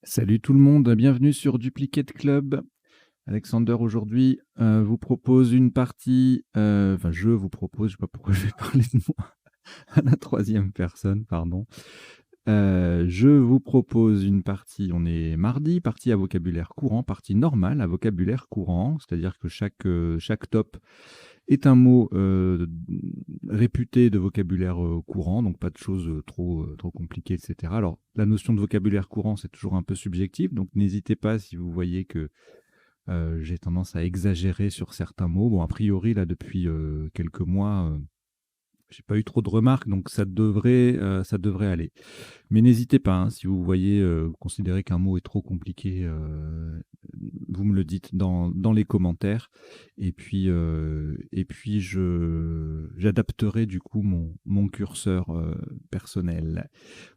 Salut tout le monde, bienvenue sur Duplicate Club. Alexander aujourd'hui vous propose une partie, enfin je vous propose, je sais pas pourquoi je vais parler de moi à la troisième personne, pardon. Je vous propose une partie, on est mardi, partie à vocabulaire courant, partie normale à vocabulaire courant, c'est-à-dire que chaque top est un mot réputé de vocabulaire courant, donc pas de choses trop compliquées, etc. Alors, la notion de vocabulaire courant, c'est toujours un peu subjectif, donc n'hésitez pas si vous voyez que j'ai tendance à exagérer sur certains mots. Bon, a priori, là, depuis quelques mois, j'ai pas eu trop de remarques, donc ça devrait aller. Mais n'hésitez pas, hein, si vous voyez, vous considérez qu'un mot est trop compliqué, vous me le dites dans les commentaires. Et puis j'adapterai du coup mon curseur personnel.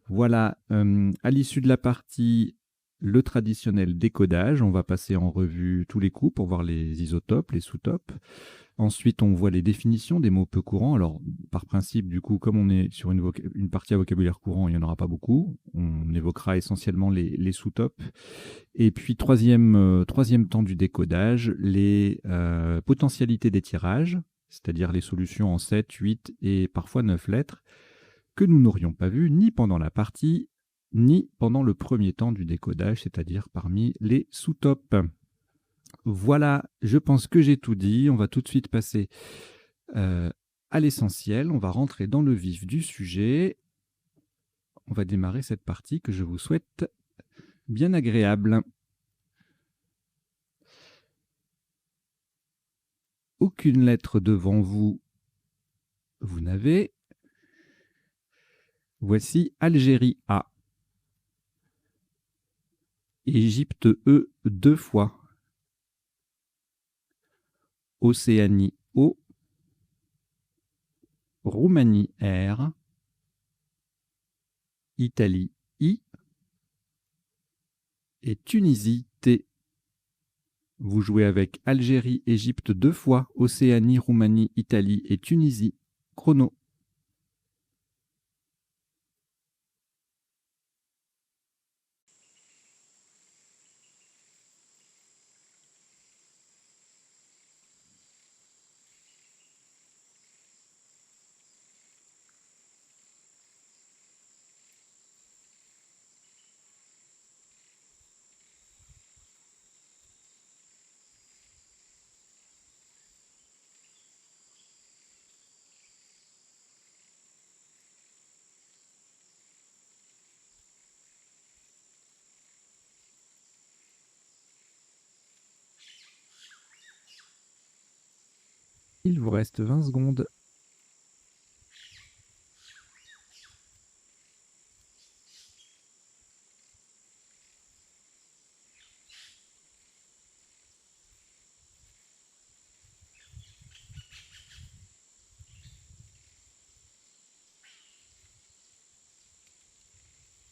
Voilà, à l'issue de la partie, le traditionnel décodage. On va passer en revue tous les coups pour voir les isotopes, les sous-topes. Ensuite, on voit les définitions des mots peu courants. Alors, par principe, du coup, comme on est sur une partie à vocabulaire courant, il n'y en aura pas beaucoup. On évoquera essentiellement les sous-topes. Et puis, troisième temps du décodage, les potentialités des tirages, c'est-à-dire les solutions en 7, 8 et parfois 9 lettres, que nous n'aurions pas vues ni pendant la partie, ni pendant le premier temps du décodage, c'est-à-dire parmi les sous-topes. Voilà, je pense que j'ai tout dit. On va tout de suite passer à l'essentiel. On va rentrer dans le vif du sujet. On va démarrer cette partie que je vous souhaite bien agréable. Aucune lettre devant vous, vous n'avez. Voici Algérie A. Égypte E 2 fois. Océanie O. Roumanie R. Italie I. Et Tunisie T. Vous jouez avec Algérie, Égypte 2 fois, Océanie, Roumanie, Italie et Tunisie. Chrono. Il vous reste 20 secondes.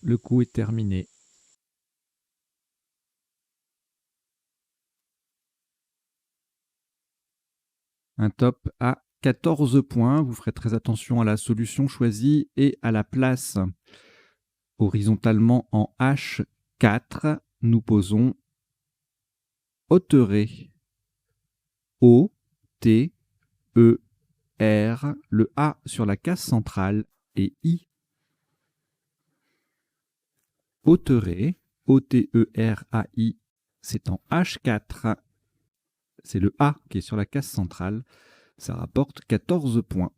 Le coup est terminé. Un top à 14 points. Vous ferez très attention à la solution choisie et à la place. Horizontalement en H4, nous posons Hauterets. O, T, E, R, le A sur la case centrale et I. Hauterets, O-T-E-R-A-I, c'est en H4. C'est le A qui est sur la case centrale. Ça rapporte 14 points.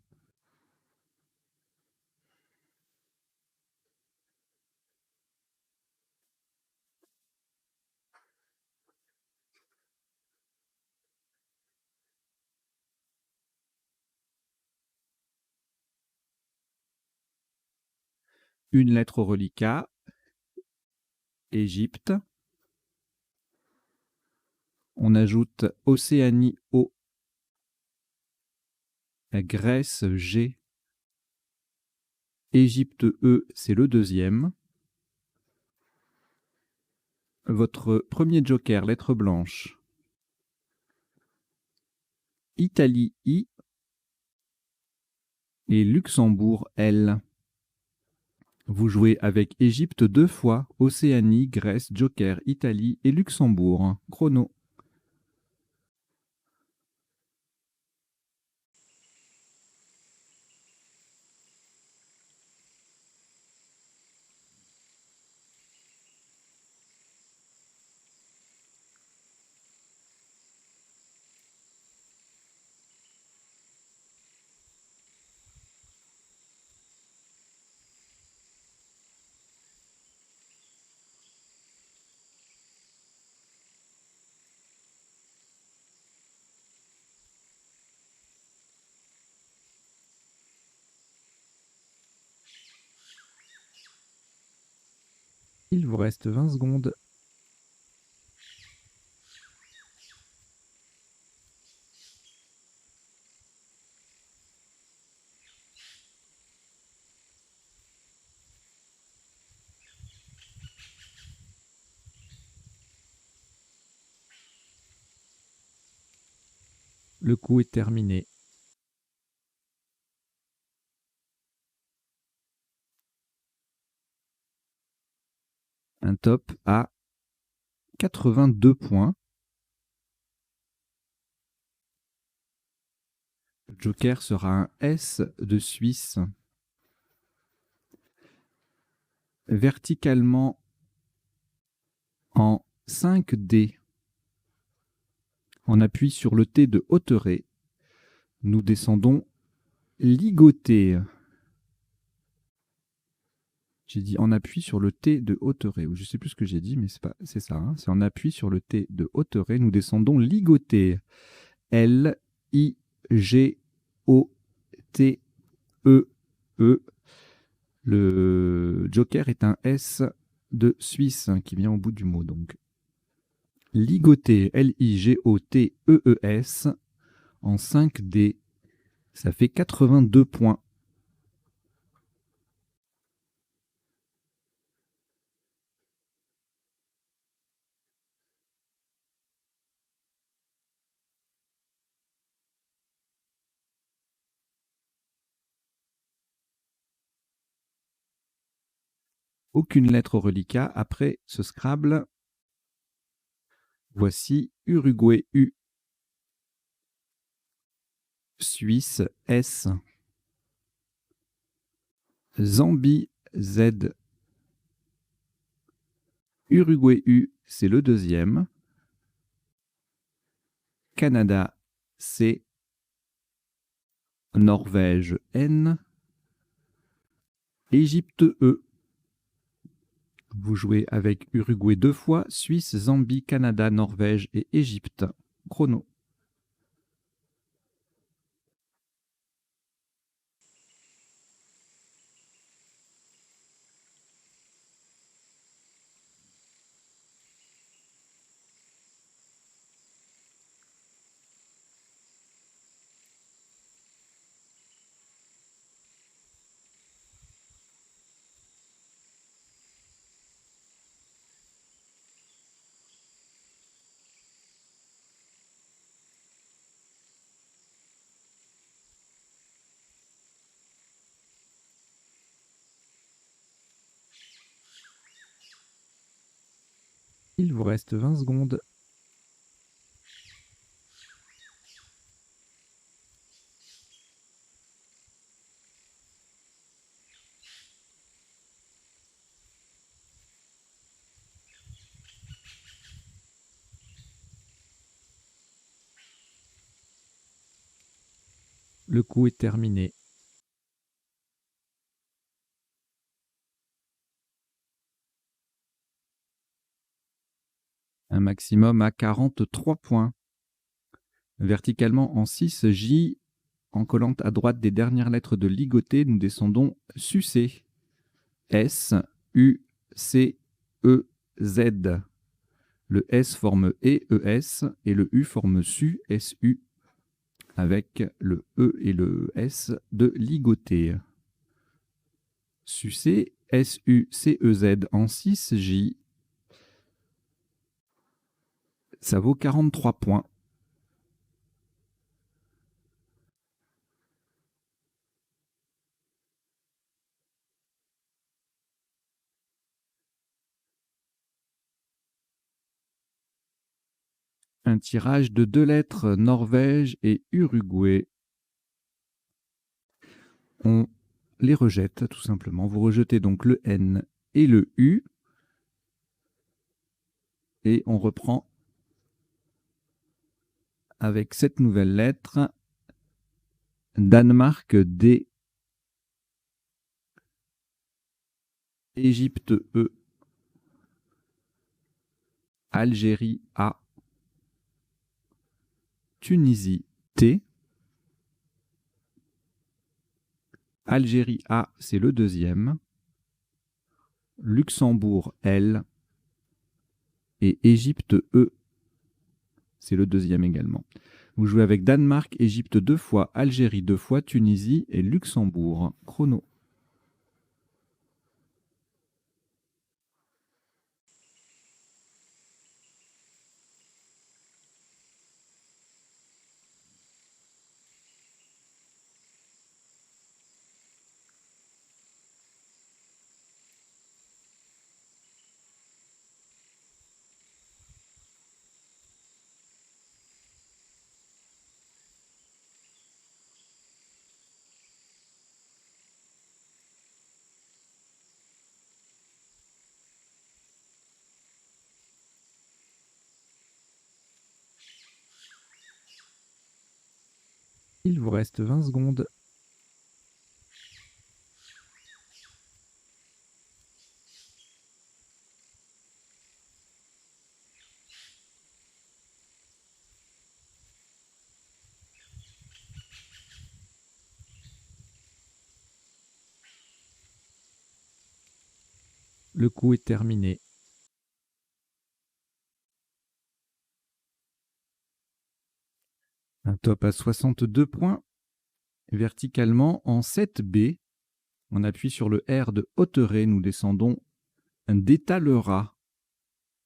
Une lettre au reliquat. Égypte. On ajoute Océanie O. Grèce G. Égypte E, c'est le deuxième. Votre premier joker, lettre blanche. Italie I. Et Luxembourg L. Vous jouez avec Égypte 2 fois, Océanie, Grèce, Joker, Italie et Luxembourg. Chrono. Il vous reste 20 secondes. Le coup est terminé. Un top à 82 points. Le Joker sera un S de Suisse. Verticalement en 5D. On appuie sur le T de Hauterets. Nous descendons ligoté. J'ai dit on appuie sur le T de Hauterets. Ou je sais plus ce que j'ai dit, mais c'est ça. Hein. C'est on appuie sur le T de Hauterets. Nous descendons ligoté. L-I-G-O-T-E-E. Le Joker est un S de Suisse qui vient au bout du mot. Donc ligoté, L-I-G-O-T-E-E-S en 5D. Ça fait 82 points. Aucune lettre au reliquat. Après ce Scrabble, voici Uruguay U, Suisse S, Zambie Z. Uruguay U, c'est le deuxième. Canada C, Norvège N, Égypte E. Vous jouez avec Uruguay 2 fois, Suisse, Zambie, Canada, Norvège et Égypte. Chrono. Il vous reste 20 secondes. Le coup est terminé. Un maximum à 43 points. Verticalement en 6 J, en collant à droite des dernières lettres de ligoté, nous descendons sucé. S, U, C, E, Z. Le S forme E, E, S et le U forme SU, S, U, avec le E et le S de ligoté. Sucé, S, U, C, E, Z en 6 J. Ça vaut 43 points. Un tirage de 2 lettres, Norvège et Uruguay. On les rejette tout simplement. Vous rejetez donc le N et le U. Et on reprend avec cette nouvelle lettre. Danemark D. Égypte E. Algérie A. Tunisie T. Algérie A, c'est le deuxième. Luxembourg L. Et Égypte E, c'est le deuxième également. Vous jouez avec Danemark, Égypte 2 fois, Algérie 2 fois, Tunisie et Luxembourg. Chrono. Il vous reste 20 secondes. Le coup est terminé. Un top à 62 points. Verticalement en 7B. On appuie sur le R de Hauterets. Nous descendons un d'étalera.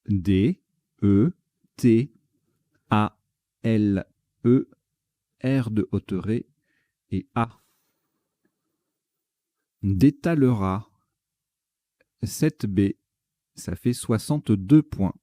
D, E, T, A, L, E, R de Hauterets et A. D'étalera. 7B. Ça fait 62 points.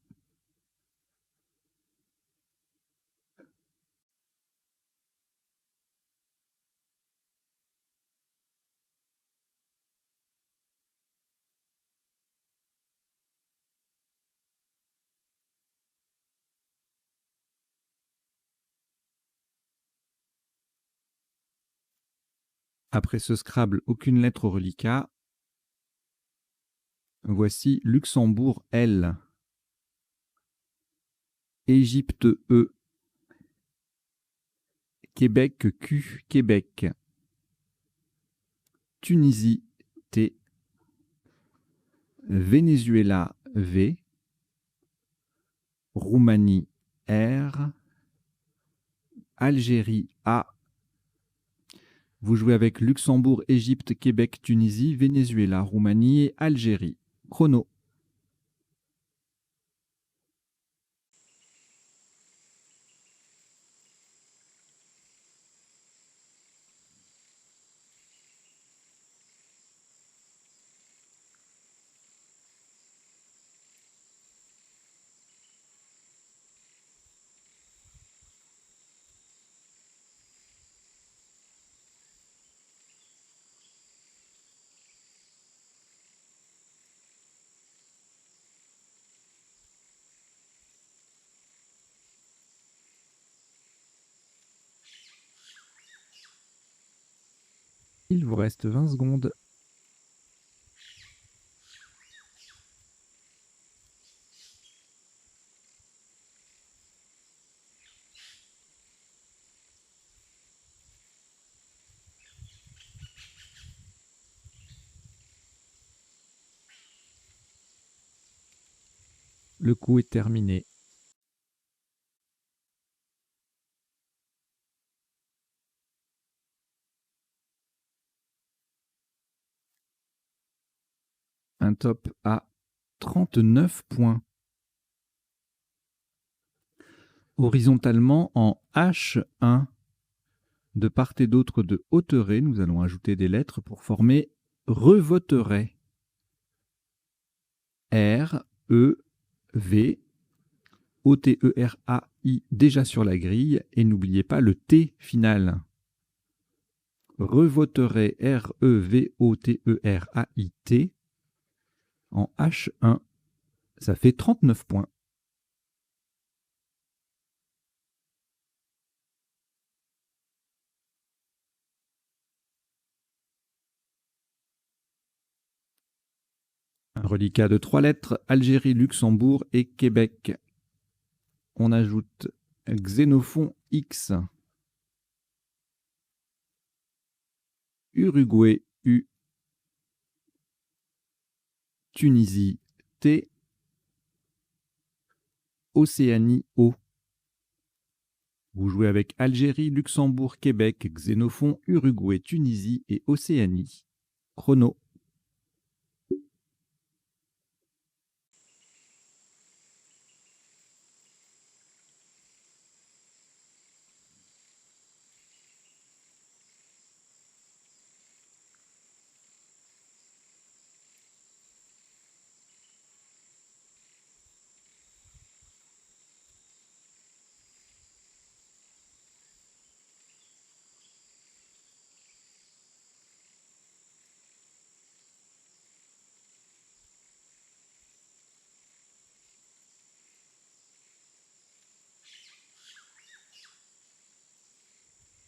Après ce Scrabble, aucune lettre au reliquat. Voici Luxembourg L. Égypte E. Québec Q. Québec. Tunisie T. Venezuela V. Roumanie R. Algérie A. Vous jouez avec Luxembourg, Égypte, Québec, Tunisie, Venezuela, Roumanie et Algérie. Chrono. Il vous reste 20 secondes. Le coup est terminé. Un top à 39 points. Horizontalement en H1, de part et d'autre de Hauterets, nous allons ajouter des lettres pour former Revoterais. R, E, V, O-T-E-R-A, I déjà sur la grille et n'oubliez pas le T final. Revoterai R-E-V-O-T-E-R-A-I-T en H1. Ça fait 39 points. Un reliquat de 3 lettres, Algérie, Luxembourg et Québec. On ajoute Xénophon X. Uruguay U. Tunisie T. Océanie O. Vous jouez avec Algérie, Luxembourg, Québec, Xénophon, Uruguay, Tunisie et Océanie. Chrono.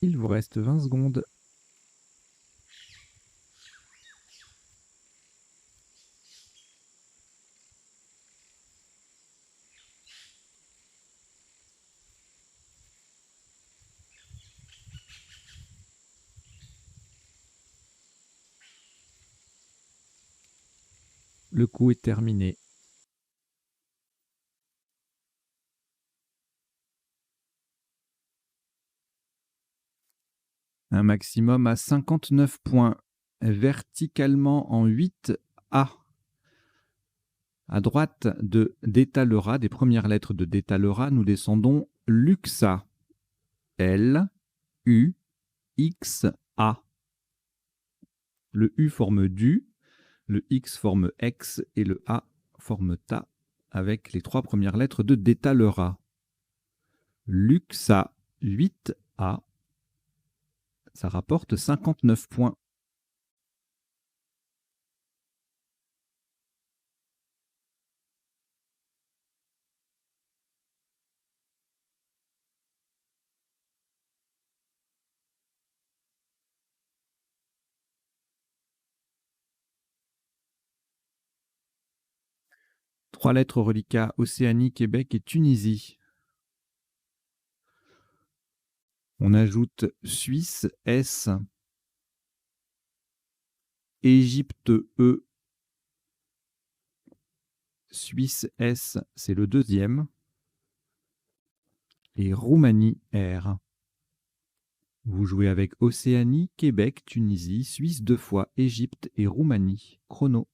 Il vous reste 20 secondes. Le coup est terminé. Un maximum à 59 points. Verticalement en 8A. À droite de Détalera, des premières lettres de Détalera, nous descendons Luxa. L, U, X, A. Le U forme du, le X forme ex et le A forme ta avec les 3 premières lettres de Détalera. Luxa 8A. Ça rapporte 59 points. Trois lettres reliquats, Océanie, Québec et Tunisie. On ajoute Suisse, S, Égypte, E. Suisse, S, c'est le deuxième. Et Roumanie, R. Vous jouez avec Océanie, Québec, Tunisie, Suisse 2 fois, Égypte et Roumanie. Chrono.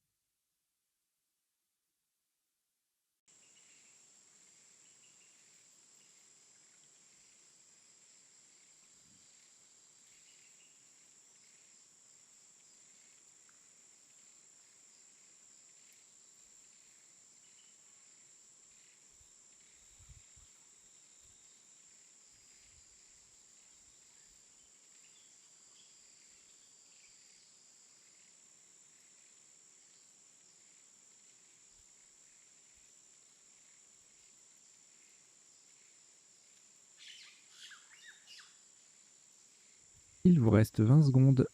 Il vous reste 20 secondes.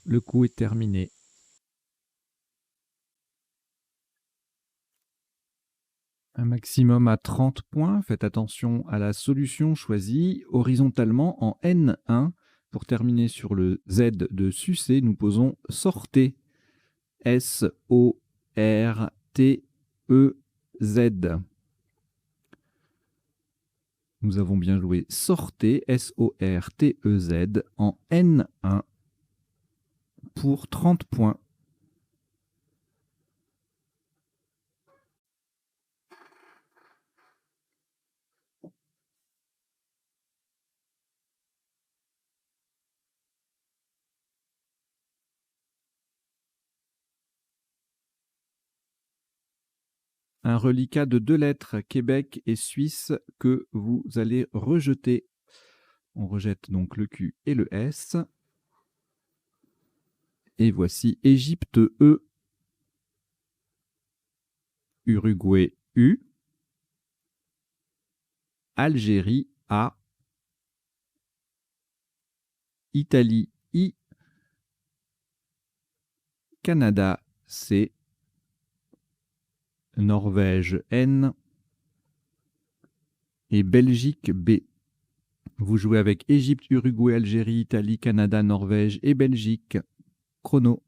Le coup est terminé. Un maximum à 30 points. Faites attention à la solution choisie horizontalement en N1. Pour terminer sur le Z de sucer, nous posons sortez. S-O-R-T-E-Z. Nous avons bien joué sortez, S-O-R-T-E-Z, en N1 pour 30 points. Un reliquat de 2 lettres, Québec et Suisse, que vous allez rejeter. On rejette donc le Q et le S. Et voici Égypte E, Uruguay U, Algérie A, Italie I, Canada C, Norvège N et Belgique B. Vous jouez avec Égypte, Uruguay, Algérie, Italie, Canada, Norvège et Belgique. Chrono.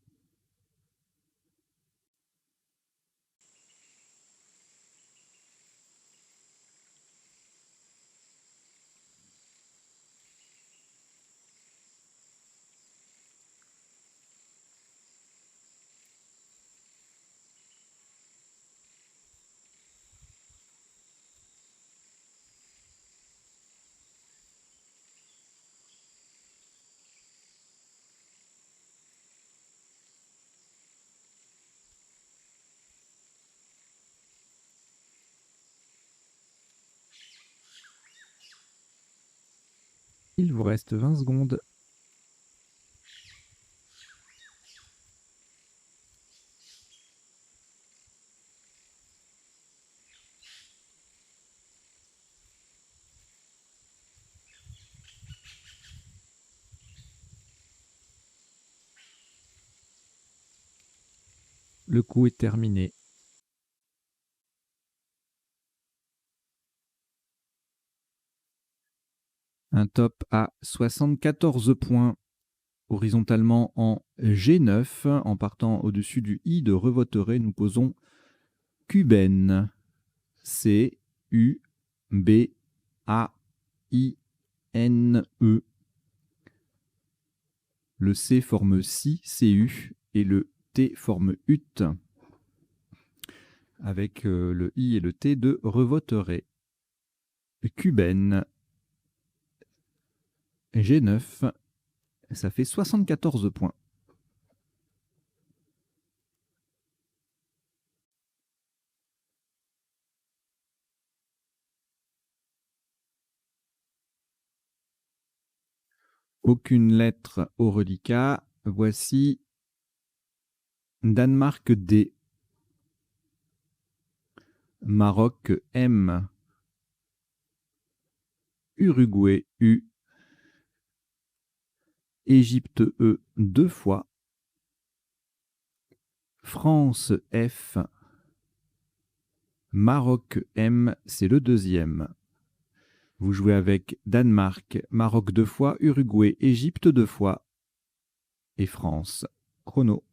Il vous reste 20 secondes. Le coup est terminé. Un top à 74 points. Horizontalement en G9, en partant au-dessus du I de Revoteré, nous posons cubaine. C, U, B, A, I, N, E. Le C forme si, CU, et le T forme ut, avec le I et le T de Revoteré. Cubaine. G9, ça fait 74 points. Aucune lettre au reliquat. Voici Danemark D, Maroc M, Uruguay U, Égypte E 2 fois, France F, Maroc M, c'est le deuxième. Vous jouez avec Danemark, Maroc 2 fois, Uruguay, Égypte 2 fois et France. Chrono.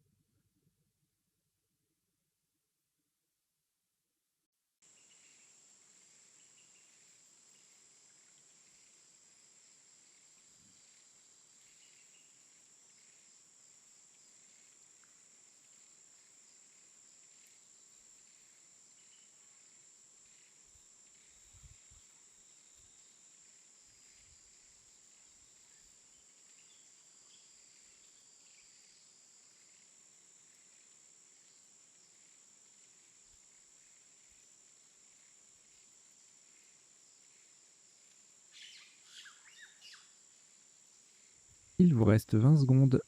Il vous reste 20 secondes.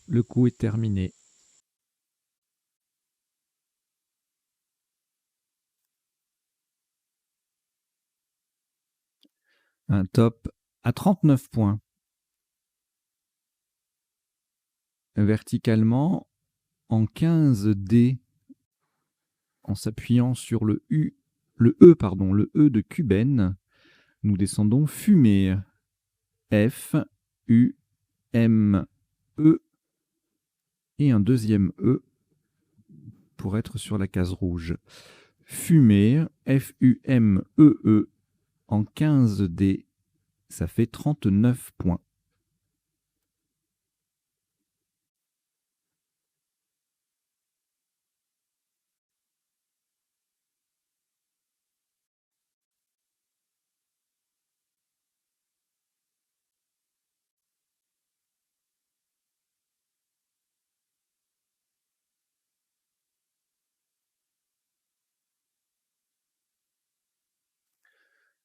Le coup est terminé. Un top à 39 points. Verticalement, en 15D, en s'appuyant sur le E de cubaine, nous descendons fumée. F, U, M, E et un deuxième E pour être sur la case rouge. Fumée, F, U, M, E, E en 15D, ça fait 39 points.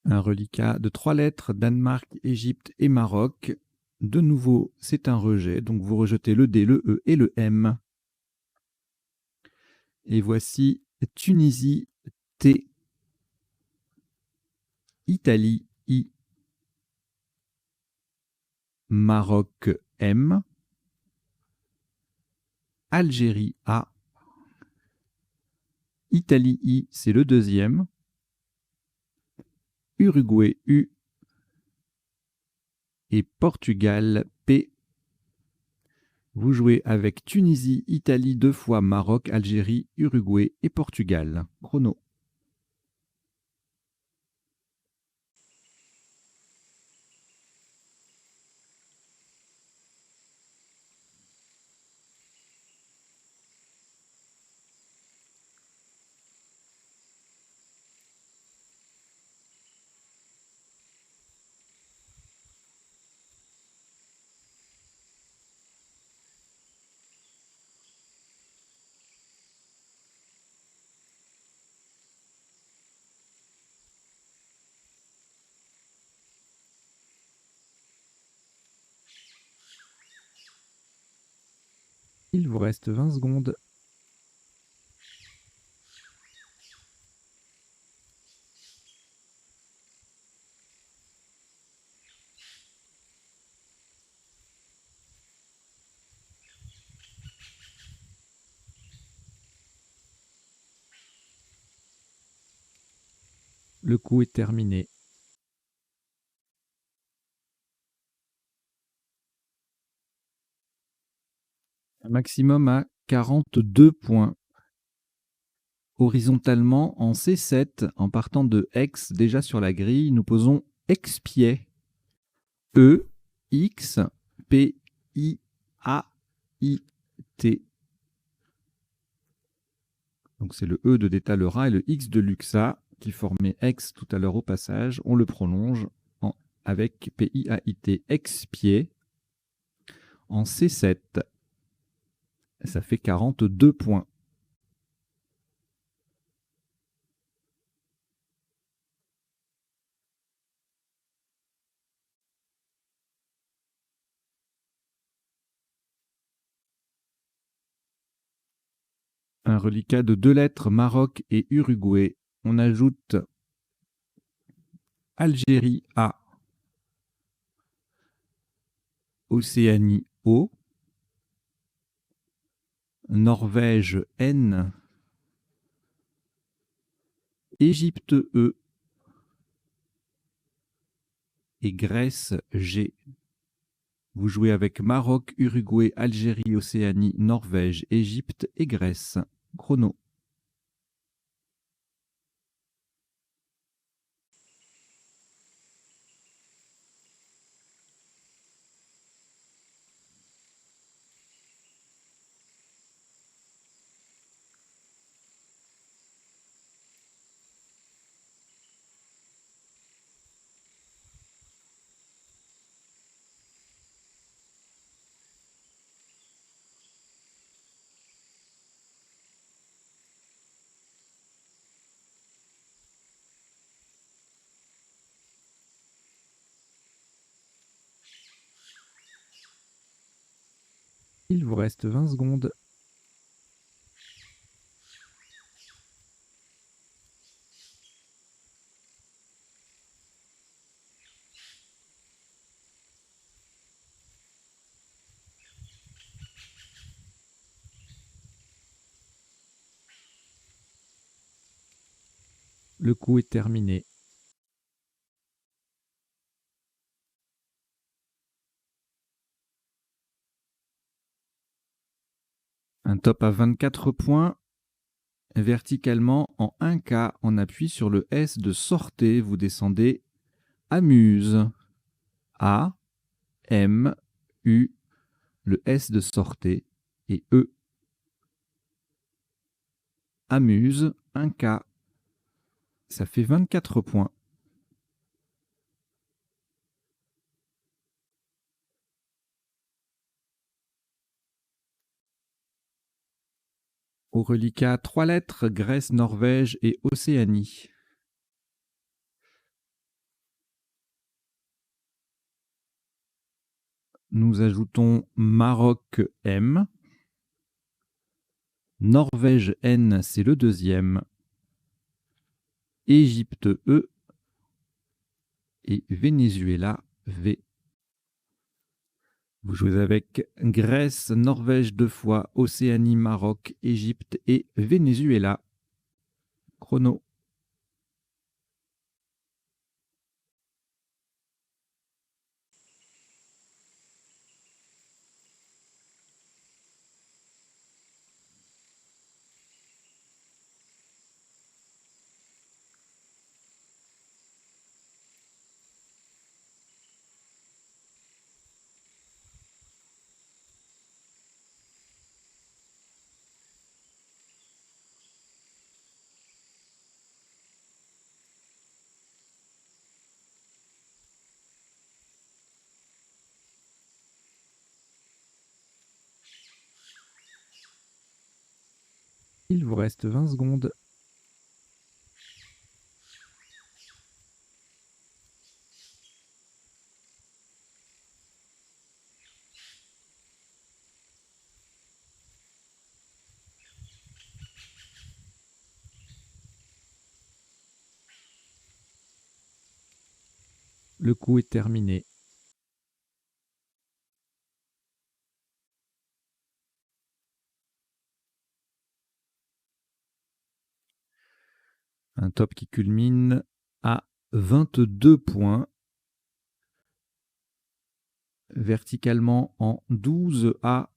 Un reliquat de 3 lettres, Danemark, Égypte et Maroc. De nouveau, c'est un rejet, donc vous rejetez le D, le E et le M. Et voici Tunisie, T, Italie, I, Maroc, M, Algérie, A, Italie, I, c'est le deuxième, Uruguay, U, et Portugal, P. Vous jouez avec Tunisie, Italie 2 fois, Maroc, Algérie, Uruguay et Portugal. Chrono. Il vous reste 20 secondes. Le coup est terminé. Un maximum à 42 points. Horizontalement, en C7, en partant de X, déjà sur la grille, nous posons Expied. E, X, P, I, A, I, T. Donc c'est le E de Détalera et le X de Luxa qui formait X tout à l'heure au passage. On le prolonge avec P-I-A-I-T, Expied, en C7. Ça fait 42 points. Un reliquat de 2 lettres, Maroc et Uruguay. On ajoute Algérie A, Océanie O, Norvège N, Égypte E et Grèce G. Vous jouez avec Maroc, Uruguay, Algérie, Océanie, Norvège, Égypte et Grèce. Chrono. Il vous reste 20 secondes. Le coup est terminé. Un top à 24 points. Verticalement, en 1K, on appuie sur le S de sortez. Vous descendez Amuse. A, M, U, le S de sortez et E. Amuse, 1K. Ça fait 24 points. Au reliquat, 3 lettres, Grèce, Norvège et Océanie. nous ajoutons Maroc M. Norvège N, c'est le deuxième. Égypte E. Et Venezuela V. Vous jouez avec Grèce, Norvège 2 fois, Océanie, Maroc, Égypte et Venezuela. Chrono. Il vous reste 20 secondes. Le coup est terminé. Un top qui culmine à 22 points. Verticalement en 12A,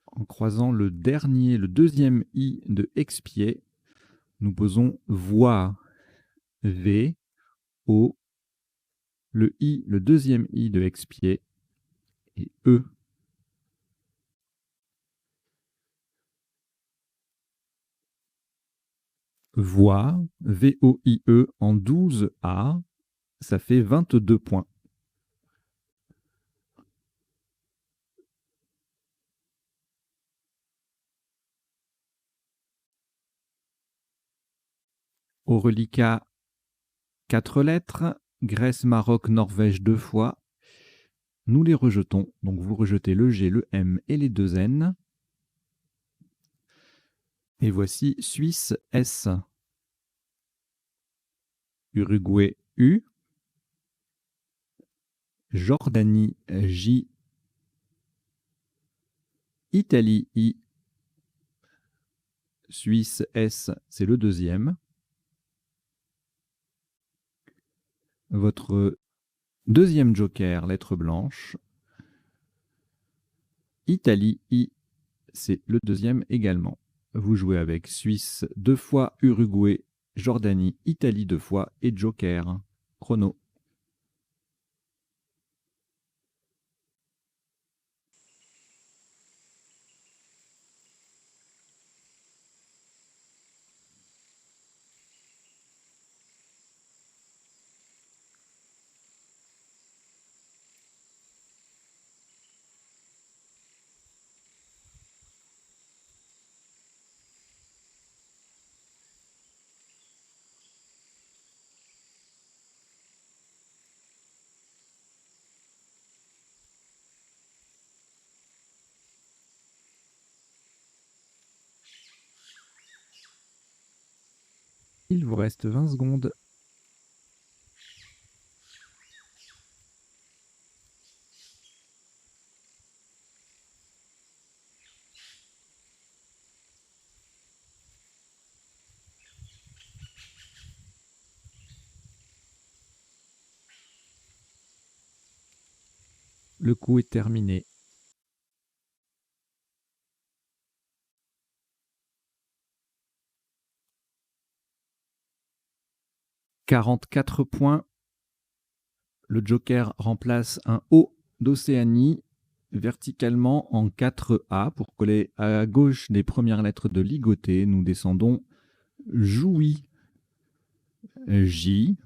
en croisant le deuxième I de expier, nous posons voix V, O, le I, le deuxième I de expier et E. Voix, V-O-I-E en 12A, ça fait 22 points. Au reliquat, 4 lettres, Grèce, Maroc, Norvège 2 fois. Nous les rejetons, donc vous rejetez le G, le M et les 2 N. Et voici Suisse S, Uruguay U, Jordanie J, Italie I, Suisse S, c'est le deuxième. Votre deuxième joker, lettre blanche, Italie I, c'est le deuxième également. Vous jouez avec Suisse 2 fois, Uruguay, Jordanie, Italie 2 fois et joker. Chrono. Il vous reste 20 secondes. Le coup est terminé. « 44 points. Le joker remplace un O d'Océanie verticalement en 4A pour coller à gauche des premières lettres de ligoté. Nous descendons Jouy J.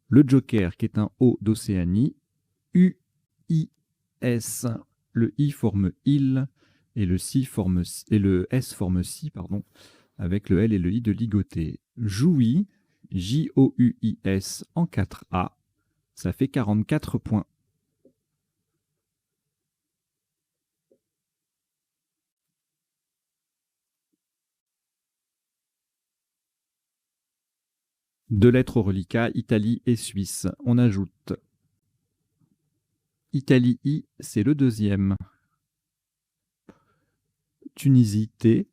Le joker qui est un O d'Océanie, U, I, S. Le I forme il et le S forme si, pardon, avec le L et le I de ligoté. Jouy, J-O-U-I-S en 4A, ça fait 44 points. Deux lettres au reliquat, Italie et Suisse. On ajoute Italie I, c'est le deuxième. Tunisie T.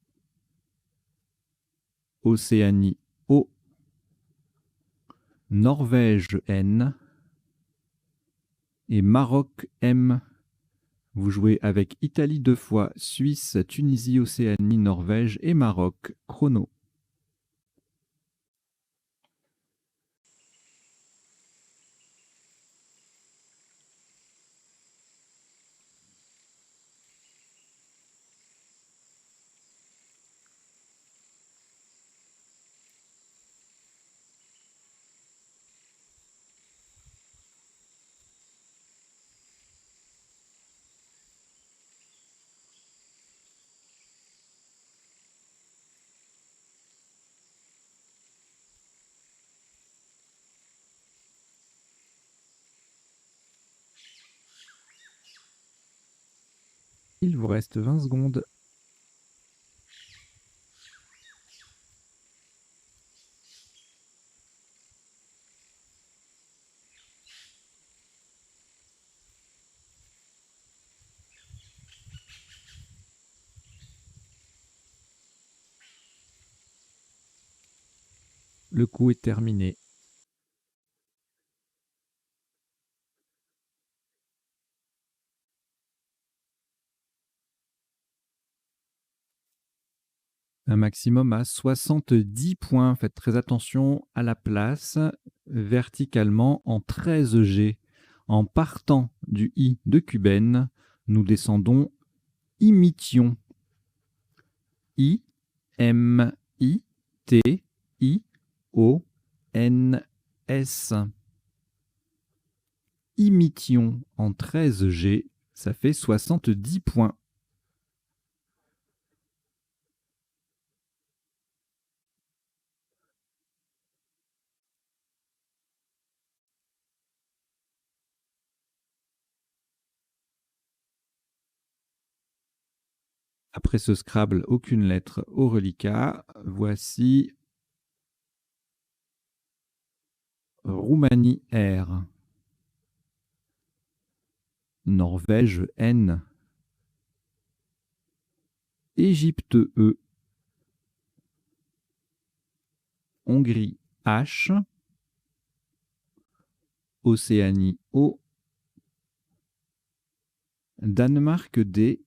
Océanie O. Norvège N. Et Maroc M. Vous jouez avec Italie 2 fois, Suisse, Tunisie, Océanie, Norvège et Maroc. Chrono. Il vous reste 20 secondes. Le coup est terminé. Un maximum à 70 points. Faites très attention à la place. Verticalement en 13G. En partant du I de Cubaine, nous descendons Imition. I, M, I, T, I, O, N, S. Imition en 13G, ça fait 70 points. Après ce Scrabble, aucune lettre au reliquat. Voici Roumanie R. Norvège N. Égypte E. Hongrie H. Océanie O. Danemark D.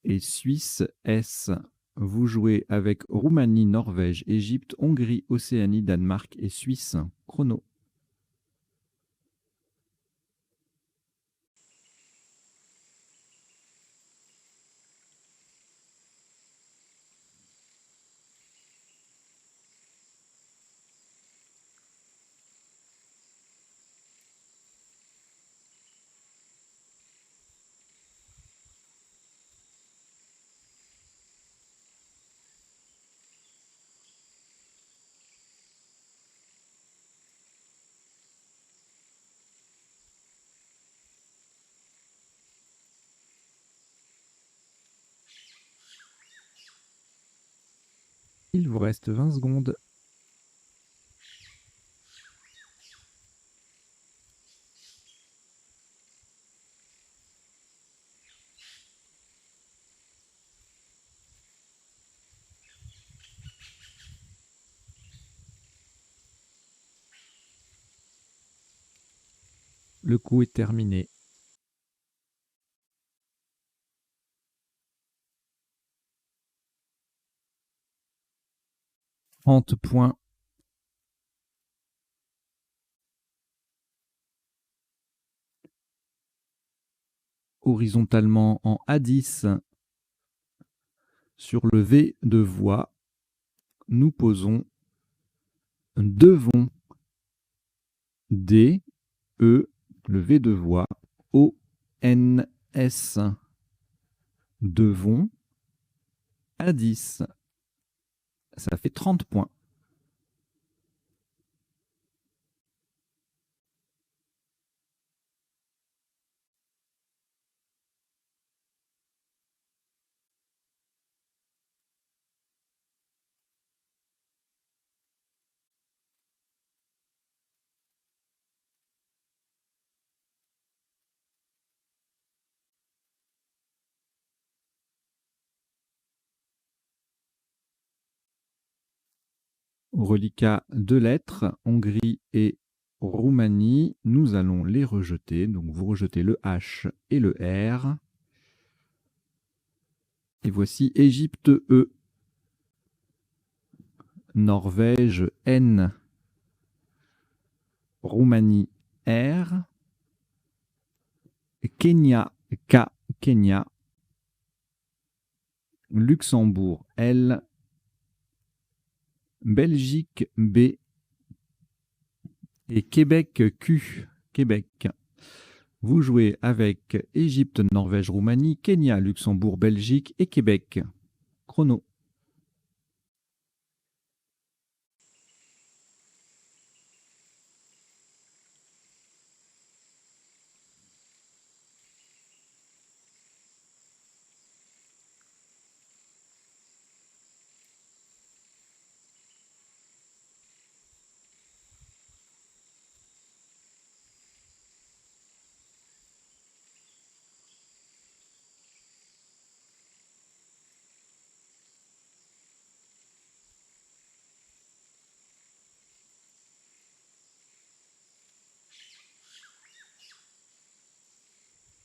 Et Suisse S. Vous jouez avec Roumanie, Norvège, Égypte, Hongrie, Océanie, Danemark et Suisse. Chrono. Il vous reste 20 secondes. Le coup est terminé. Point. Horizontalement en A10 sur le V de voix, nous posons devons D, E, le V de voix, O, N, S. Devons A10. Ça fait 30 points. Reliquat 2 lettres, Hongrie et Roumanie. Nous allons les rejeter. Donc vous rejetez le H et le R. Et voici Égypte E. Norvège N. Roumanie R. Kenya K. Kenya. Luxembourg L. Belgique B. Et Québec Q. Québec. Vous jouez avec Égypte, Norvège, Roumanie, Kenya, Luxembourg, Belgique et Québec. Chrono.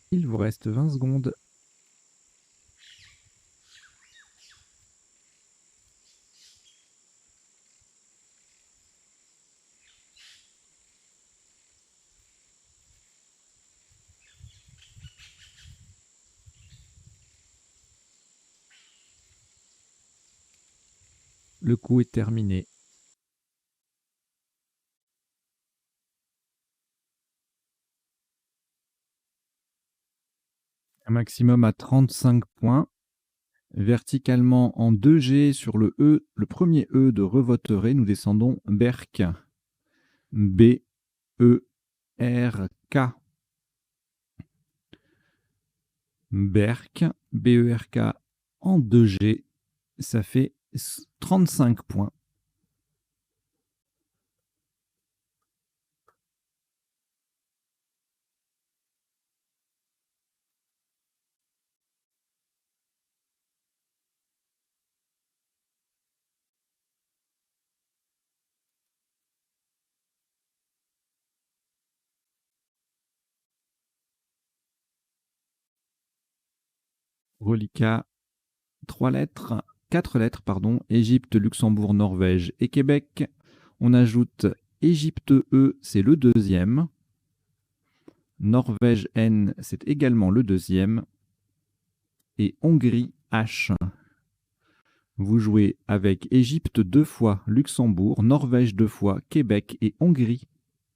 Il vous reste 20 secondes. Le coup est terminé. Un maximum à 35 points. Verticalement en 2G sur le E, le premier E de Revoteré, nous descendons Berck. B, E, R, K. Berck, B-E-R-K en 2G, ça fait 35 points. Reliquat 3 lettres, 4 lettres, pardon, Égypte, Luxembourg, Norvège et Québec. On ajoute Égypte E, c'est le deuxième. Norvège N, c'est également le deuxième. Et Hongrie H. Vous jouez avec Égypte 2 fois, Luxembourg, Norvège 2 fois, Québec et Hongrie.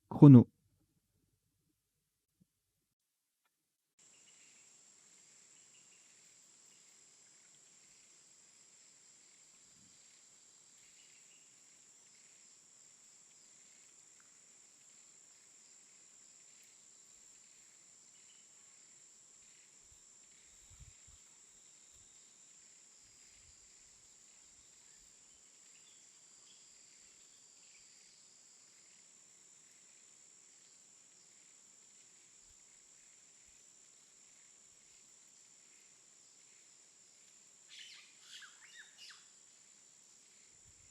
Chrono.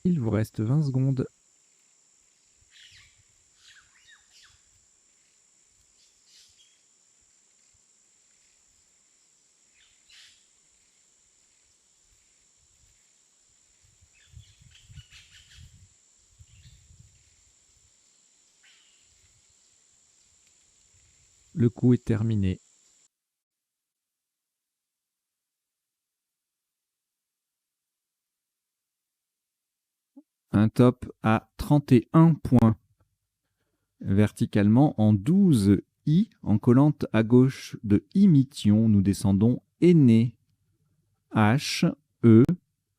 Il vous reste 20 secondes. Le coup est terminé. Un top à 31 points. Verticalement en 12 I, en collante à gauche de Imission, nous descendons Aîné. H, E,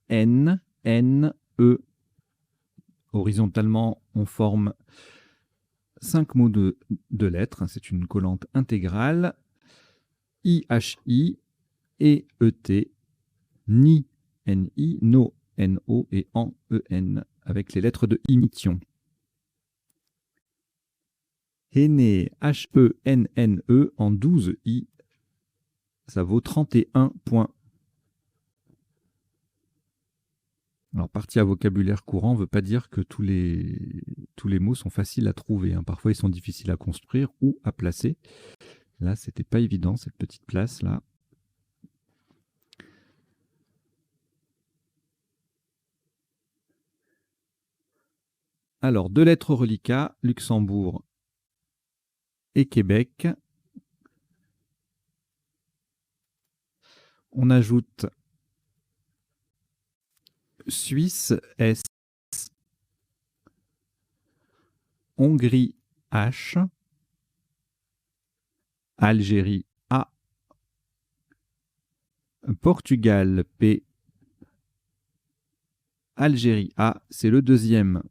N, N, E. Horizontalement, on forme 5 mots de lettres. C'est une collante intégrale. I-H-I et E-T. Ni, N-I, No, N-O et En, E-N, avec les lettres de Imission. Aîné, H-E-N-N-E en 12 I. Ça vaut 31 points. Alors, partie à vocabulaire courant ne veut pas dire que tous les mots sont faciles à trouver, hein. Parfois, ils sont difficiles à construire ou à placer. Là, c'était pas évident, cette petite place-là. Alors, deux lettres au reliquat, Luxembourg et Québec. On ajoute Suisse, S, Hongrie, H, Algérie, A, Portugal, P, Algérie, A, c'est le deuxième.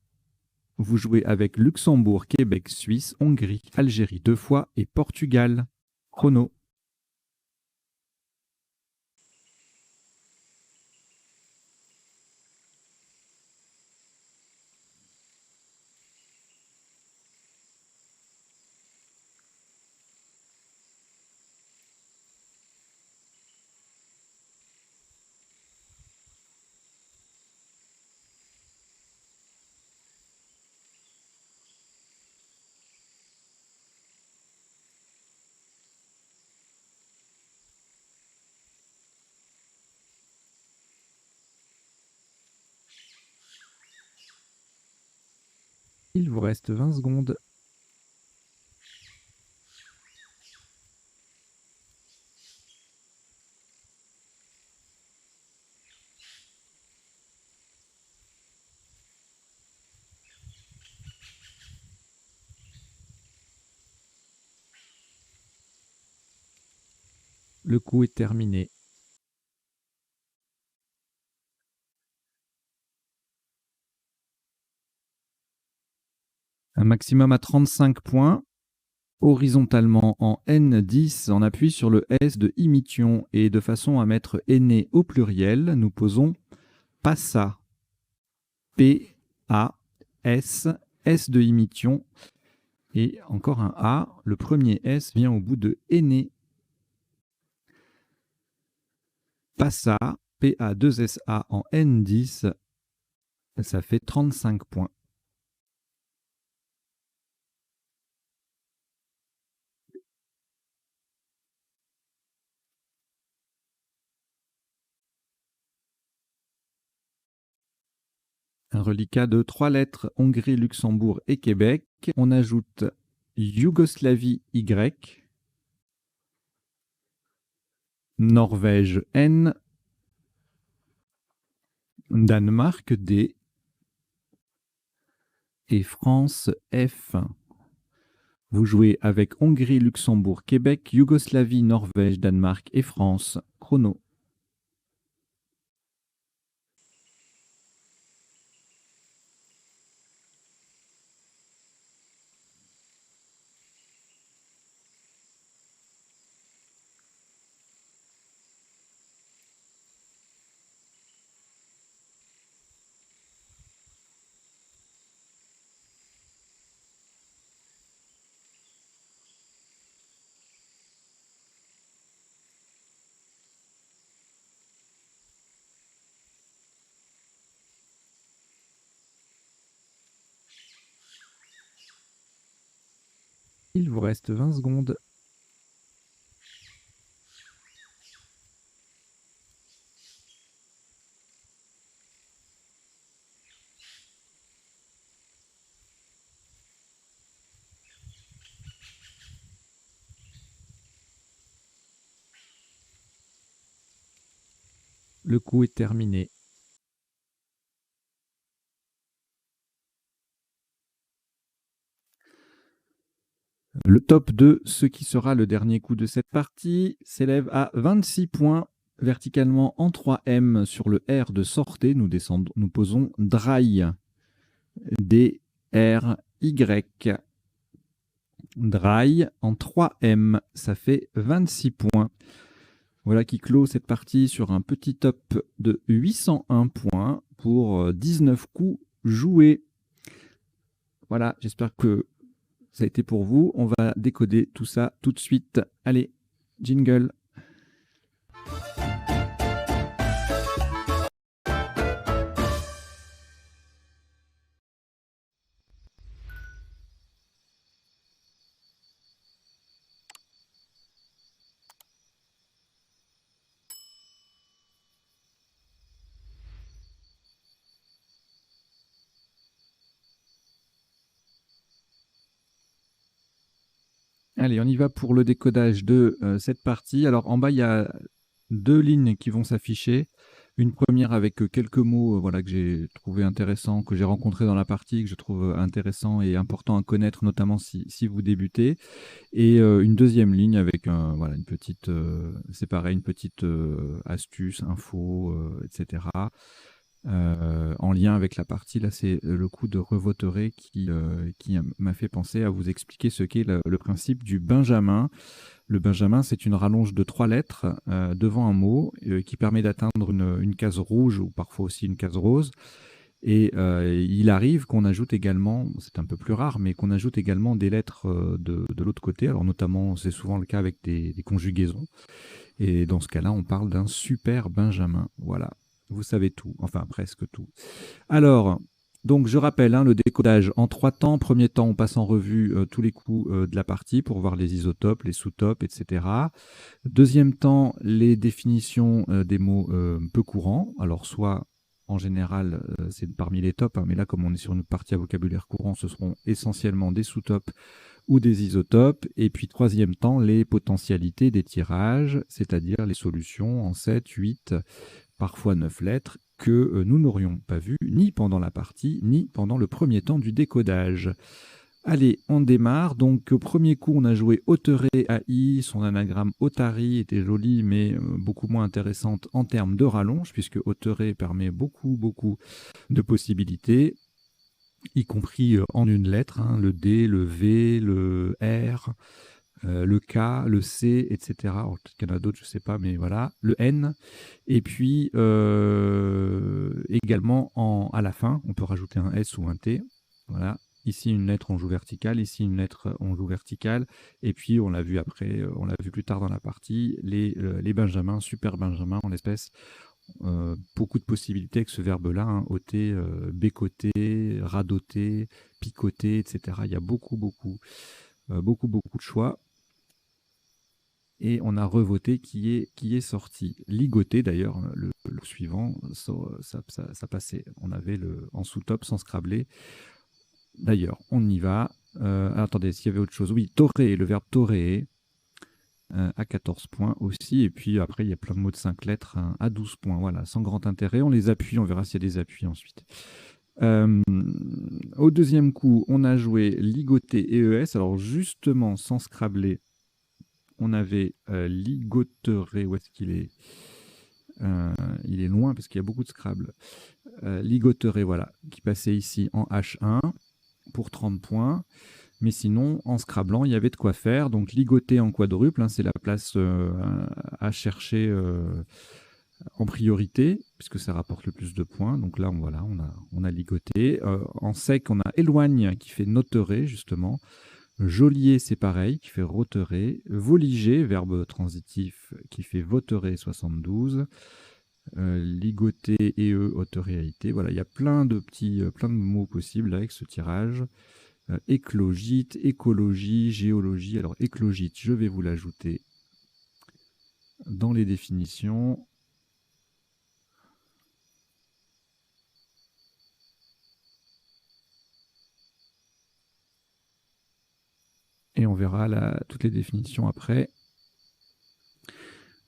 Vous jouez avec Luxembourg, Québec, Suisse, Hongrie, Algérie 2 fois et Portugal. Chrono. Il vous reste 20 secondes. Le coup est terminé. Un maximum à 35 points. Horizontalement en N10, on appuie sur le S de Imition et de façon à mettre aîné au pluriel, nous posons Passa. P, A, S, S de Imition. Et encore un A, le premier S vient au bout de aîné. Passa, P-A-2-S-A en N10, ça fait 35 points. Un reliquat de 3 lettres, Hongrie, Luxembourg et Québec. On ajoute Yougoslavie Y, Norvège N, Danemark D et France F. Vous jouez avec Hongrie, Luxembourg, Québec, Yougoslavie, Norvège, Danemark et France. Chrono. Il vous reste 20 secondes. Le coup est terminé. Le top de ce qui sera le dernier coup de cette partie s'élève à 26 points. Verticalement en 3M sur le R de sortez, nous posons dry. D-R-Y. Dry en 3M, ça fait 26 points. Voilà qui clôt cette partie sur un petit top de 801 points pour 19 coups joués. Voilà, j'espère que ça a été pour vous. On va décoder tout ça tout de suite. Allez, jingle. Allez, on y va pour le décodage de cette partie. Alors, en bas, il y a 2 lignes qui vont s'afficher. Une première avec quelques mots voilà, que j'ai trouvé intéressants, que j'ai rencontrés dans la partie, que je trouve intéressant et important à connaître, notamment si vous débutez. Et une deuxième ligne avec voilà, une petite, c'est pareil, une petite astuce, info, etc. En lien avec la partie, là, c'est le coup de revoterer qui m'a fait penser à vous expliquer ce qu'est le principe du Benjamin. Le Benjamin, c'est une rallonge de 3 lettres devant un mot qui permet d'atteindre une case rouge ou parfois aussi une case rose. Et il arrive qu'on ajoute également, c'est un peu plus rare, mais qu'on ajoute également des lettres de l'autre côté. Alors notamment, c'est souvent le cas avec des conjugaisons. Et dans ce cas-là, on parle d'un super Benjamin. Voilà, vous savez tout, enfin presque tout. Alors, donc je rappelle le décodage en 3 temps. Premier temps, on passe en revue tous les coups de la partie pour voir les isotopes, les sous-topes, etc. Deuxième temps, les définitions des mots peu courants. Alors soit en général, c'est parmi les tops, mais là comme on est sur une partie à vocabulaire courant, ce seront essentiellement des sous-topes ou des isotopes. Et puis troisième temps, les potentialités des tirages, c'est-à-dire les solutions en 7, 8, parfois 9 lettres, que nous n'aurions pas vues ni pendant la partie, ni pendant le premier temps du décodage. Allez, on démarre. Donc, au premier coup, on a joué Auteré AI. Son anagramme Otari était joli, mais beaucoup moins intéressante en termes de rallonge, puisque Auteré permet beaucoup de possibilités, y compris en une lettre, le D, le V, le R, le K, le C, etc. Alors, peut-être qu'il y en a d'autres, je ne sais pas, mais voilà. Le N. Et puis, également à la fin, on peut rajouter un S ou un T. Voilà. Ici, une lettre en joue verticale. Ici, une lettre en joue verticale. Et puis, on l'a vu après, on l'a vu plus tard dans la partie, les Benjamins, super Benjamin en l'espèce. Beaucoup de possibilités avec ce verbe-là, ôter, bécoter, radoter, picoter, etc. Il y a beaucoup de choix. Et on a revoté qui est sorti. Ligoté d'ailleurs, le suivant, ça passait. On avait en sous-top sans scrabler. D'ailleurs, on y va. Attendez, s'il y avait autre chose. Oui, torer, le verbe torer, à 14 points aussi. Et puis après, il y a plein de mots de 5 lettres à 12 points. Voilà, sans grand intérêt. On les appuie, on verra s'il y a des appuis ensuite. Au deuxième coup, on a joué ligoté et ES. Alors justement, sans scrabler, on avait ligoteré. Où est-ce qu'il est, il est loin parce qu'il y a beaucoup de Scrabble. Ligoteré, voilà, qui passait ici en H1 pour 30 points. Mais sinon, en scrablant, il y avait de quoi faire. Donc, ligoter en quadruple, c'est la place à chercher en priorité, puisque ça rapporte le plus de points. Donc là, voilà, on a ligoté. En sec, on a éloigne qui fait noterer, justement. Geôlier, c'est pareil, qui fait roterer. Voliger, verbe transitif, qui fait voterer 72. Ligoter et autoréalité. Voilà, il y a plein de mots possibles avec ce tirage. Éclogite, écologie, géologie. Alors, éclogite, je vais vous l'ajouter dans les définitions. Et on verra toutes les définitions après.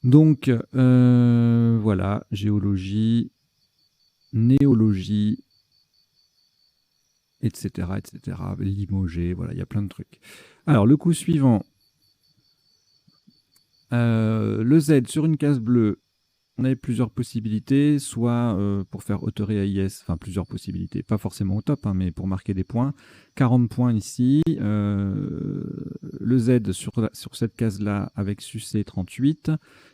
Donc, voilà, géologie, néologie, etc., etc. Limogé, voilà, il y a plein de trucs. Alors, le coup suivant, le Z sur une case bleue, on avait plusieurs possibilités, soit pour faire Auteré AIS, enfin plusieurs possibilités, pas forcément au top, mais pour marquer des points. 40 points ici, le Z sur cette case-là avec succès 38,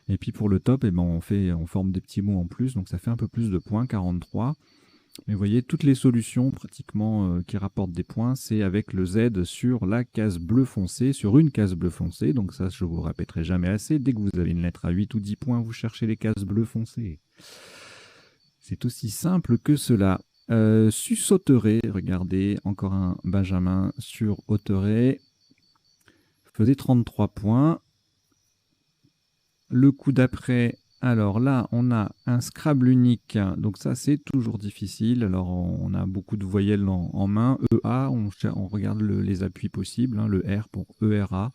et puis pour le top, on forme des petits mots en plus, donc ça fait un peu plus de points, 43. Mais vous voyez, toutes les solutions pratiquement qui rapportent des points, c'est avec le Z sur la case bleu foncé, sur une case bleu foncé. Donc ça, je vous répéterai jamais assez. Dès que vous avez une lettre à 8 ou 10 points, vous cherchez les cases bleu foncé. C'est aussi simple que cela. Sussauteré, regardez, encore un Benjamin sur Auteré. Faisait 33 points. Le coup d'après, Alors là, on a un Scrabble unique, donc ça c'est toujours difficile. Alors on a beaucoup de voyelles en main. EA, on regarde les appuis possibles, hein, le R pour ERA.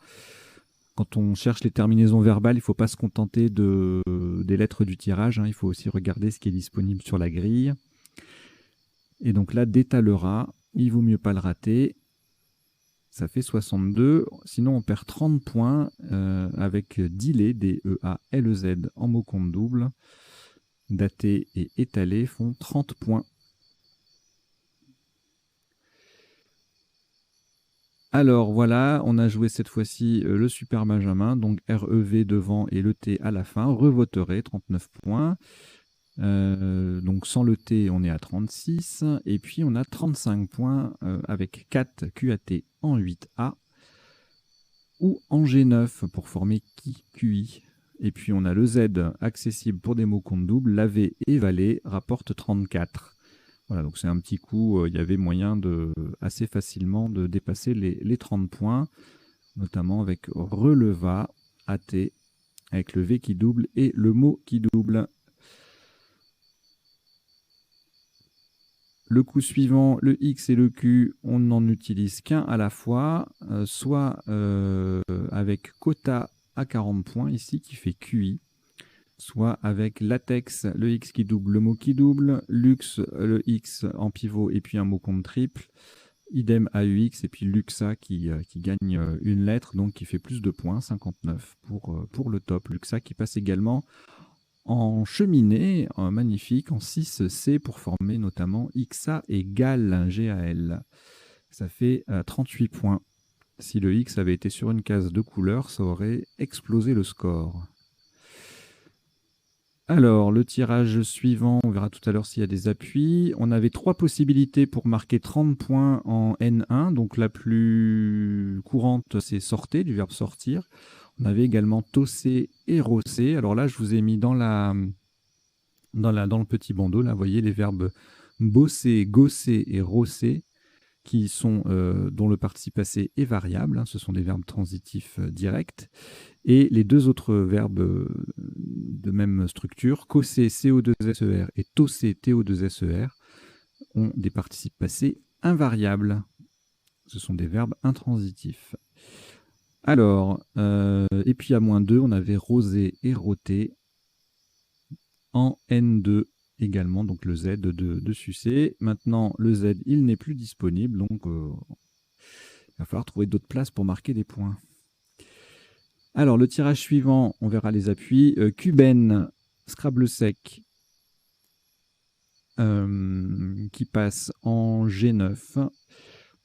Quand on cherche les terminaisons verbales, il ne faut pas se contenter des lettres du tirage, hein, il faut aussi regarder ce qui est disponible sur la grille. Et donc là, d'étalera, il vaut mieux pas le rater. Ça fait 62. Sinon, on perd 30 points avec delay, D-E-A-L-E-Z, en mot compte double. Daté et étalé font 30 points. Alors voilà, on a joué cette fois-ci le Super Benjamin, donc REV devant et le T à la fin. Revoterez, 39 points. Donc sans le T, on est à 36. Et puis on a 35 points avec 4 QAT en 8A ou en G9 pour former QI. Et puis on a le Z accessible pour des mots compte double. La V et Valet rapporte 34. Voilà, donc c'est un petit coup, il y avait moyen assez facilement de dépasser les 30 points, notamment avec releva, AT, avec le V qui double et le mot qui double. Le coup suivant, le X et le Q, on n'en utilise qu'un à la fois, soit avec quota à 40 points ici qui fait QI, soit avec latex, le X qui double, le mot qui double, lux, le X en pivot et puis un mot compte triple, idem AUX et puis luxa qui gagne une lettre, donc qui fait plus de points, 59 pour le top. Luxa qui passe également en cheminée, magnifique, en 6C pour former notamment XA et GAL, GAL. Ça fait 38 points. Si le X avait été sur une case de couleur, ça aurait explosé le score. Alors, le tirage suivant, on verra tout à l'heure s'il y a des appuis. On avait 3 possibilités pour marquer 30 points en N1. Donc la plus courante, c'est sortez, du verbe sortir. On avait également tosser et rosser. Alors là, je vous ai mis dans le petit bandeau, là, vous voyez les verbes bosser, gosser et rosser, dont le participe passé est variable. Hein, ce sont des verbes transitifs directs. Et les deux autres verbes de même structure, cosser, CO2SER et tosser, TO2SER, ont des participes passés invariables. Ce sont des verbes intransitifs. Alors, et puis à -2, on avait roser et roter en N2 également, donc le Z de sucer. Maintenant, le Z, il n'est plus disponible, donc il va falloir trouver d'autres places pour marquer des points. Alors, le tirage suivant, on verra les appuis. Cubaine, Scrabble sec, qui passe en G9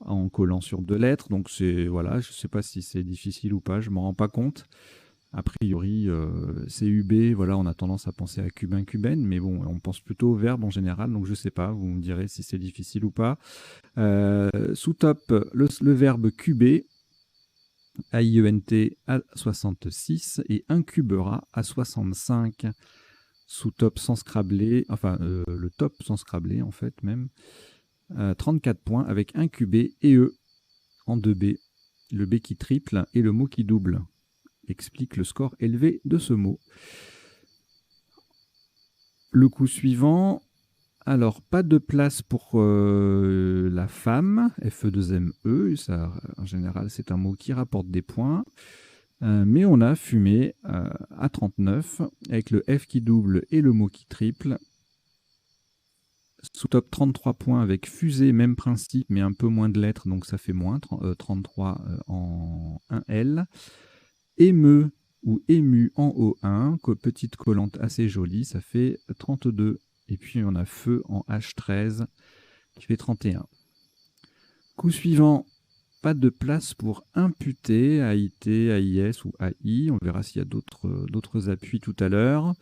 en collant sur 2 lettres. Donc, voilà, je ne sais pas si c'est difficile ou pas, je ne m'en rends pas compte. A priori, CUB, voilà, on a tendance à penser à cubain, cubaine, mais bon, on pense plutôt au verbe en général, donc je ne sais pas, vous me direz si c'est difficile ou pas. Sous top, le verbe cuber, AIENT à 66 et incubera à 65. Sous top sans scrabler, enfin le top sans scrabler en fait même, 34 points avec incubé et E en 2B, le B qui triple et le mot qui double. Explique le score élevé de ce mot. Le coup suivant, alors pas de place pour la femme, FE2ME, ça en général c'est un mot qui rapporte des points, mais on a fumé à 39 avec le F qui double et le mot qui triple. Sous top 33 points avec fusée, même principe, mais un peu moins de lettres, donc ça fait moins, 33 en 1L. Émeu ou ému en O1, petite collante assez jolie, ça fait 32. Et puis on a feu en H13 qui fait 31. Coup suivant, pas de place pour imputer, AIT, AIS ou AI. On verra s'il y a d'autres appuis tout à l'heure.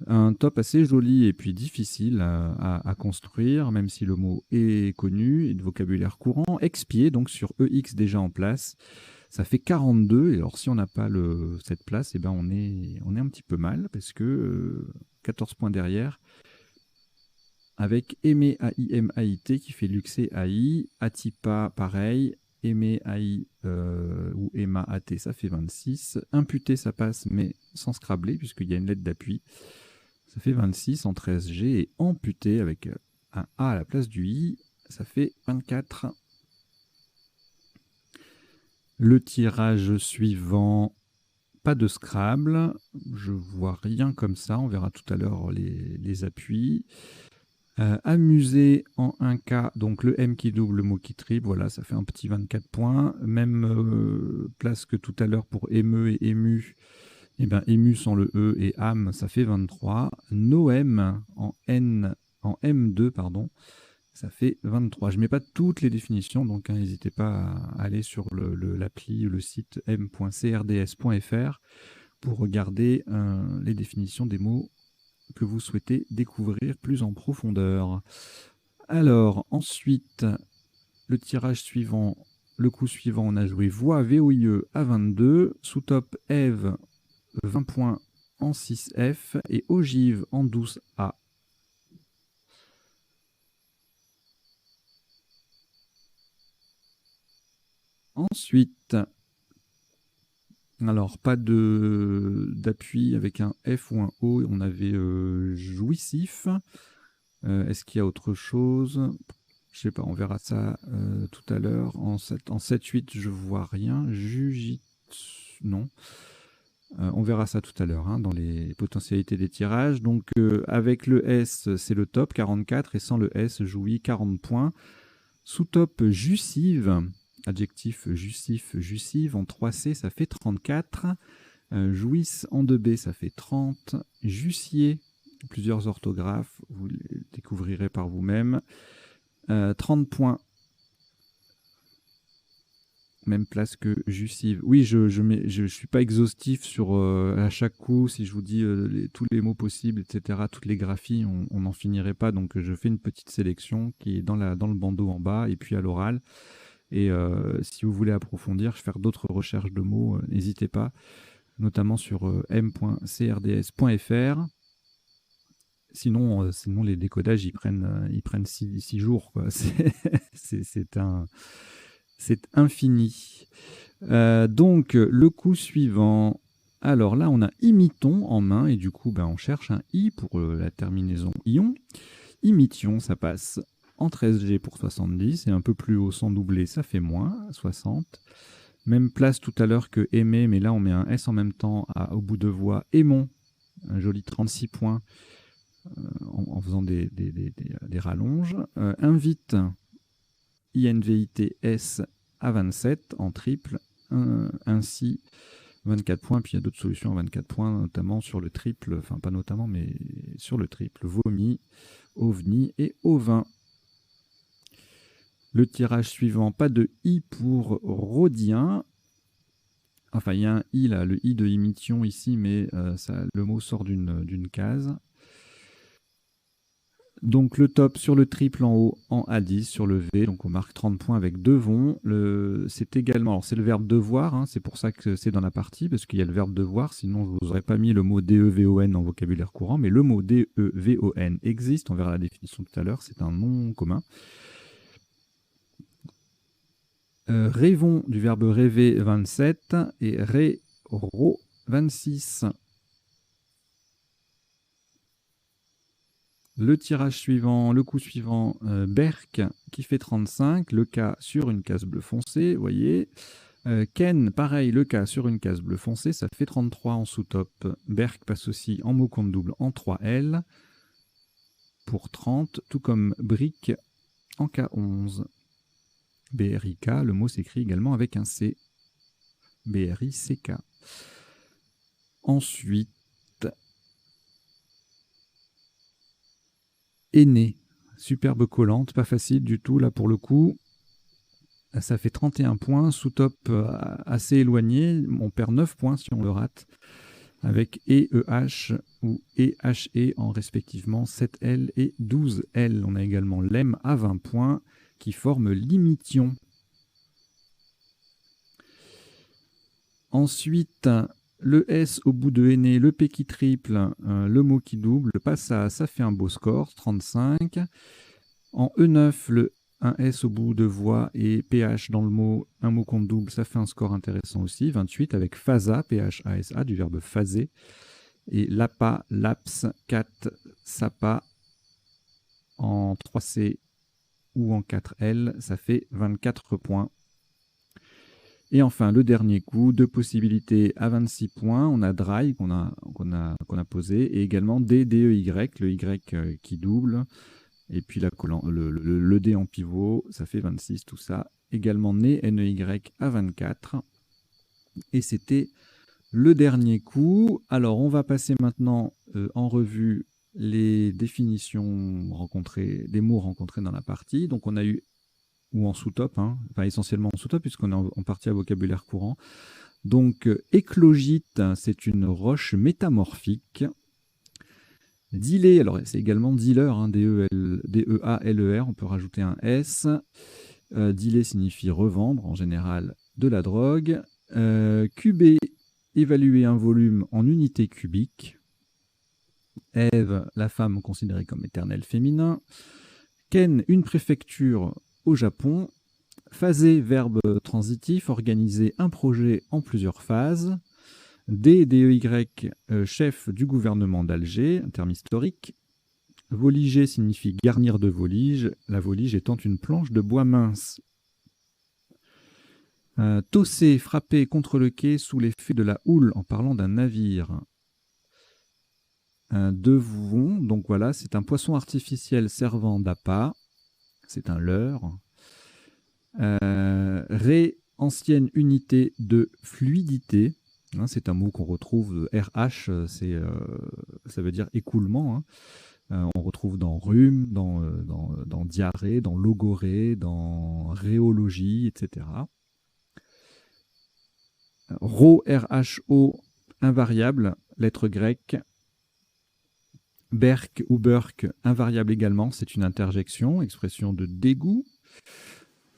Un top assez joli et puis difficile à construire, même si le mot est connu et de vocabulaire courant. Expier, donc sur EX déjà en place. Ça fait 42, et alors si on n'a pas cette place, eh ben on est un petit peu mal, parce que 14 points derrière, avec Aimer AIM AIT qui fait luxer AI, Atipa pareil, aimé AI ou Emma AT, ça fait 26. Imputé, ça passe, mais sans scrabler, puisqu'il y a une lettre d'appui. Ça fait 26 en 13G. Et amputé, avec un A à la place du I, ça fait 24. Le tirage suivant, pas de Scrabble. Je vois rien comme ça. On verra tout à l'heure les appuis. Amuser en 1K, donc le M qui double, le mot qui triple, voilà, ça fait un petit 24 points. Même place que tout à l'heure pour émeu et ému. Et bien, ému sans le E et âme, ça fait 23. Noem en M2, pardon, ça fait 23. Je ne mets pas toutes les définitions, donc n'hésitez pas à aller sur l'appli, le site m.crds.fr pour regarder les définitions des mots que vous souhaitez découvrir plus en profondeur. Alors, ensuite, le tirage suivant, le coup suivant, on a joué voix VOIE à 22, sous-top Eve 20 points en 6F et ogive en 12A. Ensuite, alors pas d'appui avec un F ou un O, on avait jouissif. Est-ce qu'il y a autre chose? Je sais pas, on verra ça tout à l'heure. En 7-8, je vois rien. Jujitsu, non. On verra ça tout à l'heure dans les potentialités des tirages. Donc avec le S, c'est le top, 44, et sans le S, jouit 40 points. Sous-top jussive, adjectif jussif, jussive, en 3C, ça fait 34. Jouisse en 2B, ça fait 30. Jussier, plusieurs orthographes, vous les découvrirez par vous-même. 30 points. Même place que jussive. Oui, je suis pas exhaustif sur à chaque coup, si je vous dis tous les mots possibles, etc., toutes les graphies, on n'en finirait pas. Donc je fais une petite sélection qui est dans le bandeau en bas et puis à l'oral. Et si vous voulez approfondir, faire d'autres recherches de mots, n'hésitez pas, notamment sur m.crds.fr. Sinon, les décodages, ils prennent 6 jours, quoi. C'est infini. Donc, le coup suivant. Alors là, on a imiton en main, et du coup, on cherche un i pour la terminaison ion. Imition, ça passe en 13G pour 70, et un peu plus haut sans doubler, ça fait moins, 60. Même place tout à l'heure que aimer, mais là, on met un S en même temps au bout de voix. Aimon, un joli 36 points en faisant des rallonges. Invite, INVIT-S à 27 en triple, ainsi 24 points, puis il y a d'autres solutions à 24 points, notamment sur le triple, enfin pas notamment, mais sur le triple, vomi, ovni et ovin. Le tirage suivant, pas de I pour Rodien. Enfin, il y a un I là, le I de imition ici, mais le mot sort d'une case. Donc le top sur le triple en haut en A10 sur le V, donc on marque 30 points avec devon. C'est également, alors c'est le verbe devoir, c'est pour ça que c'est dans la partie, parce qu'il y a le verbe devoir, sinon je vous aurais pas mis le mot DEVON en vocabulaire courant, mais le mot DEVON existe, on verra la définition tout à l'heure, c'est un nom commun. Rêvons du verbe rêver 27 et réro 26. Le tirage suivant, le coup suivant, Berk qui fait 35, le K sur une case bleu foncé, vous voyez. Ken, pareil, le K sur une case bleu foncé, ça fait 33 en sous-top. Berk passe aussi en mot compte double en 3L pour 30, tout comme Brick en K11. BRIK, le mot s'écrit également avec un C. BRICK. Ensuite, aîné, superbe collante, pas facile du tout là pour le coup. Ça fait 31 points, sous-top assez éloigné, on perd 9 points si on le rate, avec EEH ou EHE en respectivement 7L et 12L. On a également l'EM à 20 points qui forme l'imition. Ensuite, le S au bout de aîné, le P qui triple, le mot qui double, pas ça fait un beau score, 35. En E9, le un S au bout de voix et PH dans le mot, un mot compte double, ça fait un score intéressant aussi. 28 avec phasa, PHASA, du verbe phaser. Et lapa, laps, cat, sapa en 3C ou en 4L, ça fait 24 points. Et enfin, le dernier coup, deux possibilités à 26 points. On a dry qu'on a posé et également D, DEY, le Y qui double. Et puis le D en pivot, ça fait 26, tout ça. Également né, NEY à 24. Et c'était le dernier coup. Alors, on va passer maintenant en revue les définitions rencontrées, les mots rencontrés dans la partie. Donc, on a eu, ou en sous-top, hein, enfin essentiellement en sous-top, puisqu'on est en partie à vocabulaire courant. Donc, éclogite, c'est une roche métamorphique. Dealer, alors c'est également dealer, hein, D-E-A-L-E-R, on peut rajouter un S. Dealer signifie revendre, en général, de la drogue. Cuber, évaluer un volume en unités cubiques. Ève, la femme considérée comme éternel féminin. Ken, une préfecture au Japon. Phaser, verbe transitif, organiser un projet en plusieurs phases. D-E-Y, chef du gouvernement d'Alger, un terme historique. Voliger signifie garnir de volige, la volige étant une planche de bois mince. Tosser, frapper contre le quai sous l'effet de la houle, en parlant d'un navire. Devon, donc voilà, c'est un poisson artificiel servant d'appât, c'est un leurre. Ré, ancienne unité de fluidité, hein, c'est un mot qu'on retrouve, RH, ça veut dire écoulement, hein. On retrouve dans rhume, dans diarrhée, dans logorrhée, dans rhéologie, etc. Rho, R-H-O, invariable, lettre grecque. Berk ou Burk, invariable également, c'est une interjection, expression de dégoût.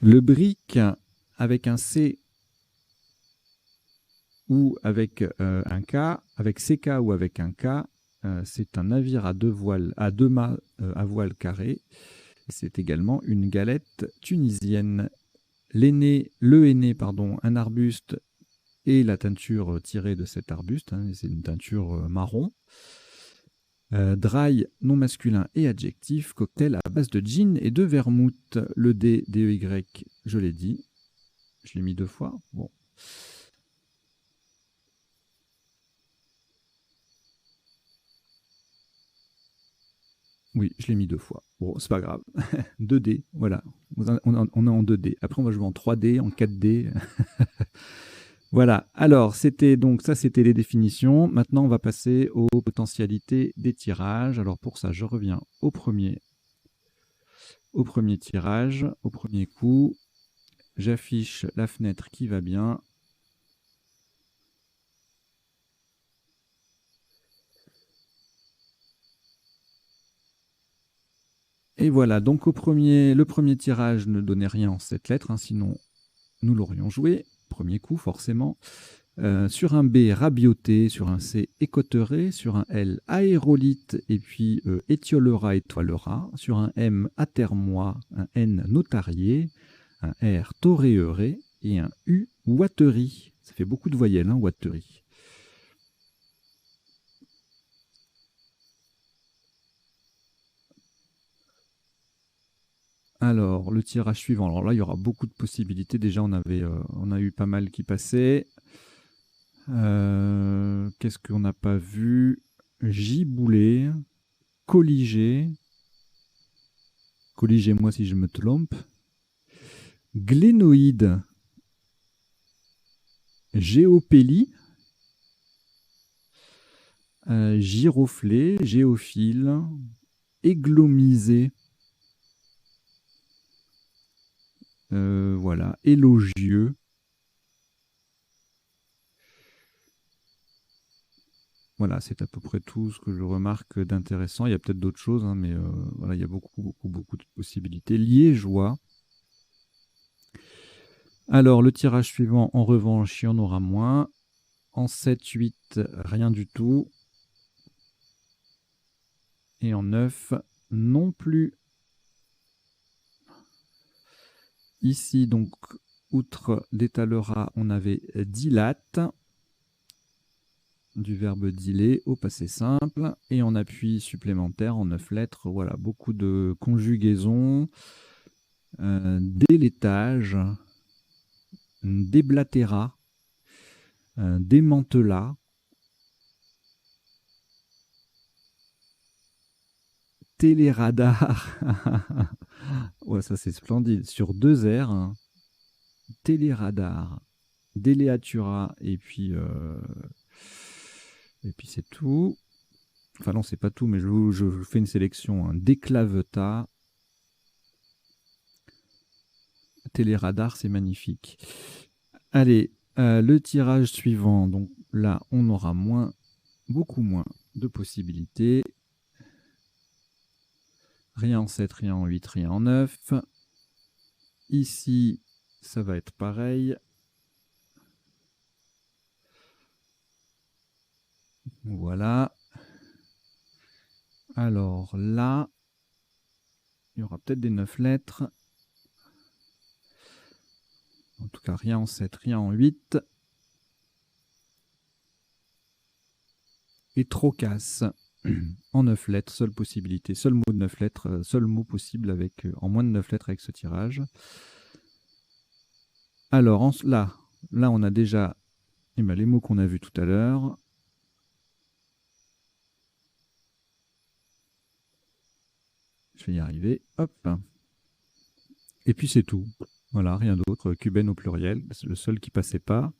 Le brick, avec un C ou avec un K, avec CK ou avec un K, c'est un navire à deux mâts à voile carré. C'est également une galette tunisienne. Le henné, un arbuste et la teinture tirée de cet arbuste, hein, c'est une teinture marron. Dry, nom masculin et adjectif, cocktail à base de gin et de vermouth. Le D, D-E-Y, je l'ai dit. Je l'ai mis 2 fois. Bon. Oui, je l'ai mis 2 fois. Bon, c'est pas grave. 2D, voilà. On est en 2D. Après, on va jouer en 3D, en 4D. Voilà. Alors, c'était les définitions. Maintenant, on va passer aux potentialités des tirages. Alors, pour ça, je reviens au premier tirage, au premier coup. J'affiche la fenêtre qui va bien. Et voilà, donc le premier tirage ne donnait rien en 7 lettres, hein, sinon nous l'aurions joué, premier coup forcément. Sur un B, rabioté, sur un C, écotteré, sur un L, aérolite, et puis étiolera, étoilera, sur un M, atermois, un N, notarié, un R, toréeré, et un U, ouaterie. Ça fait beaucoup de voyelles, hein, ouaterie. Alors, le tirage suivant. Alors là, il y aura beaucoup de possibilités. Déjà, on a eu pas mal qui passaient. Qu'est-ce qu'on n'a pas vu? Giboulé, colligé. Corrigez-moi si je me trompe. Glénoïde. Géopélie. Giroflée, géophile. Églomisé. Voilà. Élogieux. Voilà, c'est à peu près tout ce que je remarque d'intéressant. Il y a peut-être d'autres choses, hein, mais voilà, il y a beaucoup de possibilités. Liégeois. Alors, le tirage suivant, en revanche, il y en aura moins. En 7, 8, rien du tout. Et en 9, non plus. Ici, donc, outre d'étalera, on avait dilate, du verbe diler au passé simple, et en appui supplémentaire en 9 lettres. Voilà, beaucoup de conjugaisons, délaitage, déblatéra, démantela, téléradar. Ouais, ça c'est splendide. Sur 2 R, hein. Téléradar, déléatura, et puis c'est tout. Enfin non, c'est pas tout, mais je fais une sélection. Hein. Déclaveta, téléradar, c'est magnifique. Allez, le tirage suivant. Donc là, on aura beaucoup moins de possibilités. Rien en 7, rien en 8, rien en 9. Ici, ça va être pareil. Voilà. Alors là, il y aura peut-être des 9 lettres. En tout cas, rien en 7, rien en 8. Et trocasse. En 9 lettres, seule possibilité, seul mot de 9 lettres, seul mot possible avec, en moins de 9 lettres avec ce tirage. Alors là, on a déjà les mots qu'on a vus tout à l'heure. Je vais y arriver. Hop. Et puis c'est tout. Voilà, rien d'autre. Cubaine au pluriel, c'est le seul qui passait pas.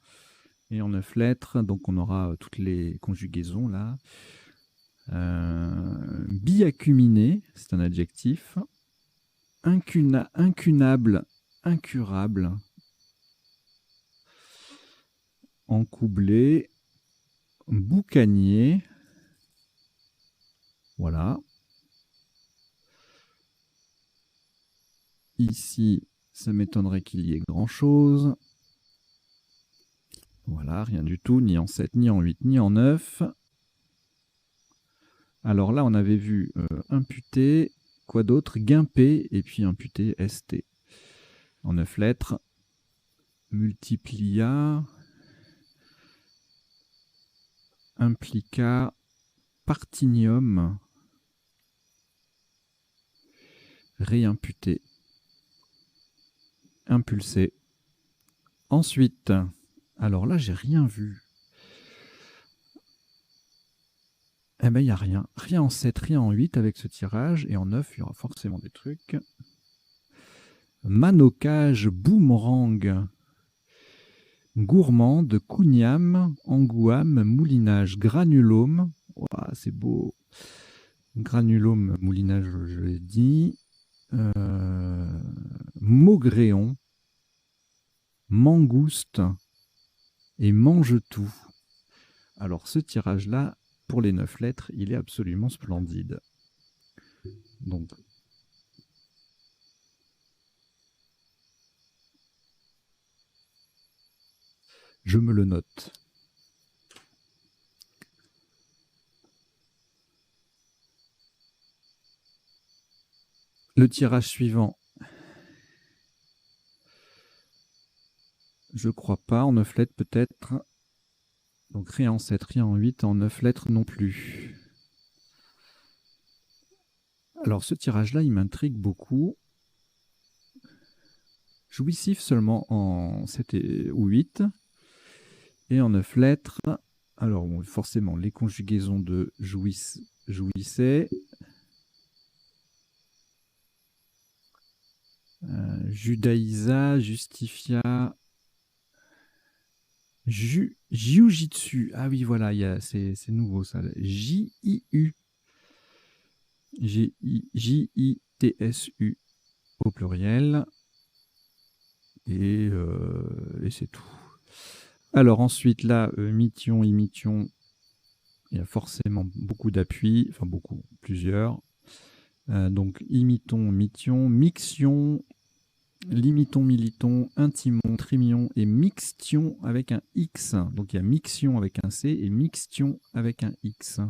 Et en 9 lettres, donc on aura toutes les conjugaisons là. Biacuminé, c'est un adjectif. Incunable, incurable. Encoublé, boucanier. Voilà. Ici, ça m'étonnerait qu'il y ait grand-chose. Voilà, rien du tout, ni en 7, ni en 8, ni en 9. Alors là, on avait vu imputer, quoi d'autre? Guimper, et puis imputer, ST. En 9 lettres. Multiplia, implica, partinium, réimputer, impulser. Ensuite, alors là, j'ai rien vu. Eh ben, il n'y a rien. Rien en 7, rien en 8 avec ce tirage. Et en 9, il y aura forcément des trucs. Manocage, boomerang, gourmande, cougnam, angouam, moulinage, granulome. Wow, c'est beau. Granulome, moulinage, je l'ai dit. Maugréon, mangouste et mange-tout. Alors ce tirage-là, pour les 9 lettres, il est absolument splendide. Donc, je me le note. Le tirage suivant, je crois pas, en 9 lettres peut-être. Donc rien en 7, rien en 8, en 9 lettres non plus. Alors ce tirage-là, il m'intrigue beaucoup. Jouissif seulement en 7 ou 8. Et en 9 lettres, alors bon, forcément, les conjugaisons de jouissait, judaïsa, justifia, jiu-jitsu. Ah oui, voilà, c'est nouveau ça. J-I-U. J-I-T-S-U au pluriel. Et c'est tout. Alors ensuite, là, mission, imition, il y a forcément beaucoup d'appuis, enfin beaucoup, plusieurs. Donc imitons, mition, mixion, limiton, militon, intimon, trimion et mixtion avec un X. Donc il y a mixion avec un C et mixtion avec un X.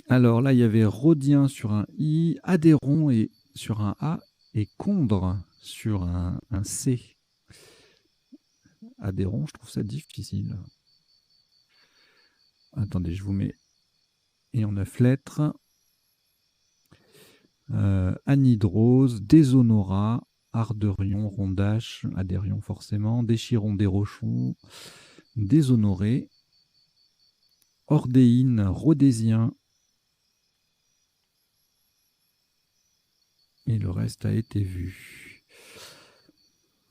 Alors là, il y avait rhodien sur un I, adhéron et sur un A et Condre sur un C. Adhéron, je trouve ça difficile. Attendez, je vous mets. Et en 9 lettres. Anhydrose, Déshonora, Arderion, Rondache, Adhérion forcément, Déchiron, Dérochon, Déshonoré, Ordéine, Rhodésien. Et le reste a été vu.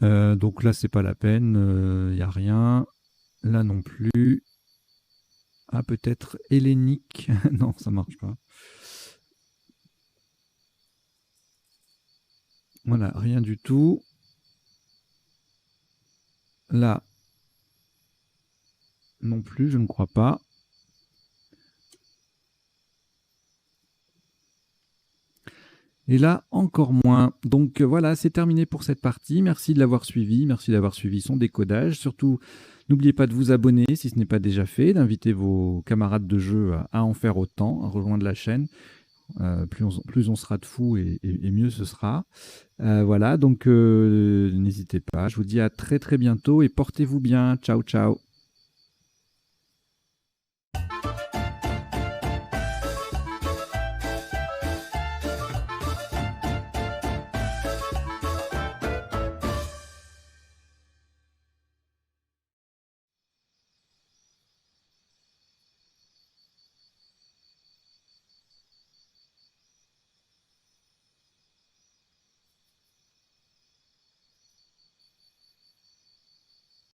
Donc là, c'est pas la peine, il n'y a rien. Là non plus. Ah, peut-être hellénique. Non, ça marche pas. Voilà, rien du tout. Là, non plus, je ne crois pas. Et là, encore moins. Donc voilà, c'est terminé pour cette partie. Merci de l'avoir suivi. Merci d'avoir suivi son décodage. Surtout, n'oubliez pas de vous abonner si ce n'est pas déjà fait, d'inviter vos camarades de jeu à en faire autant, à rejoindre la chaîne. Plus on sera de fous et mieux ce sera. Voilà, donc n'hésitez pas. Je vous dis à très très bientôt et portez-vous bien. Ciao, ciao.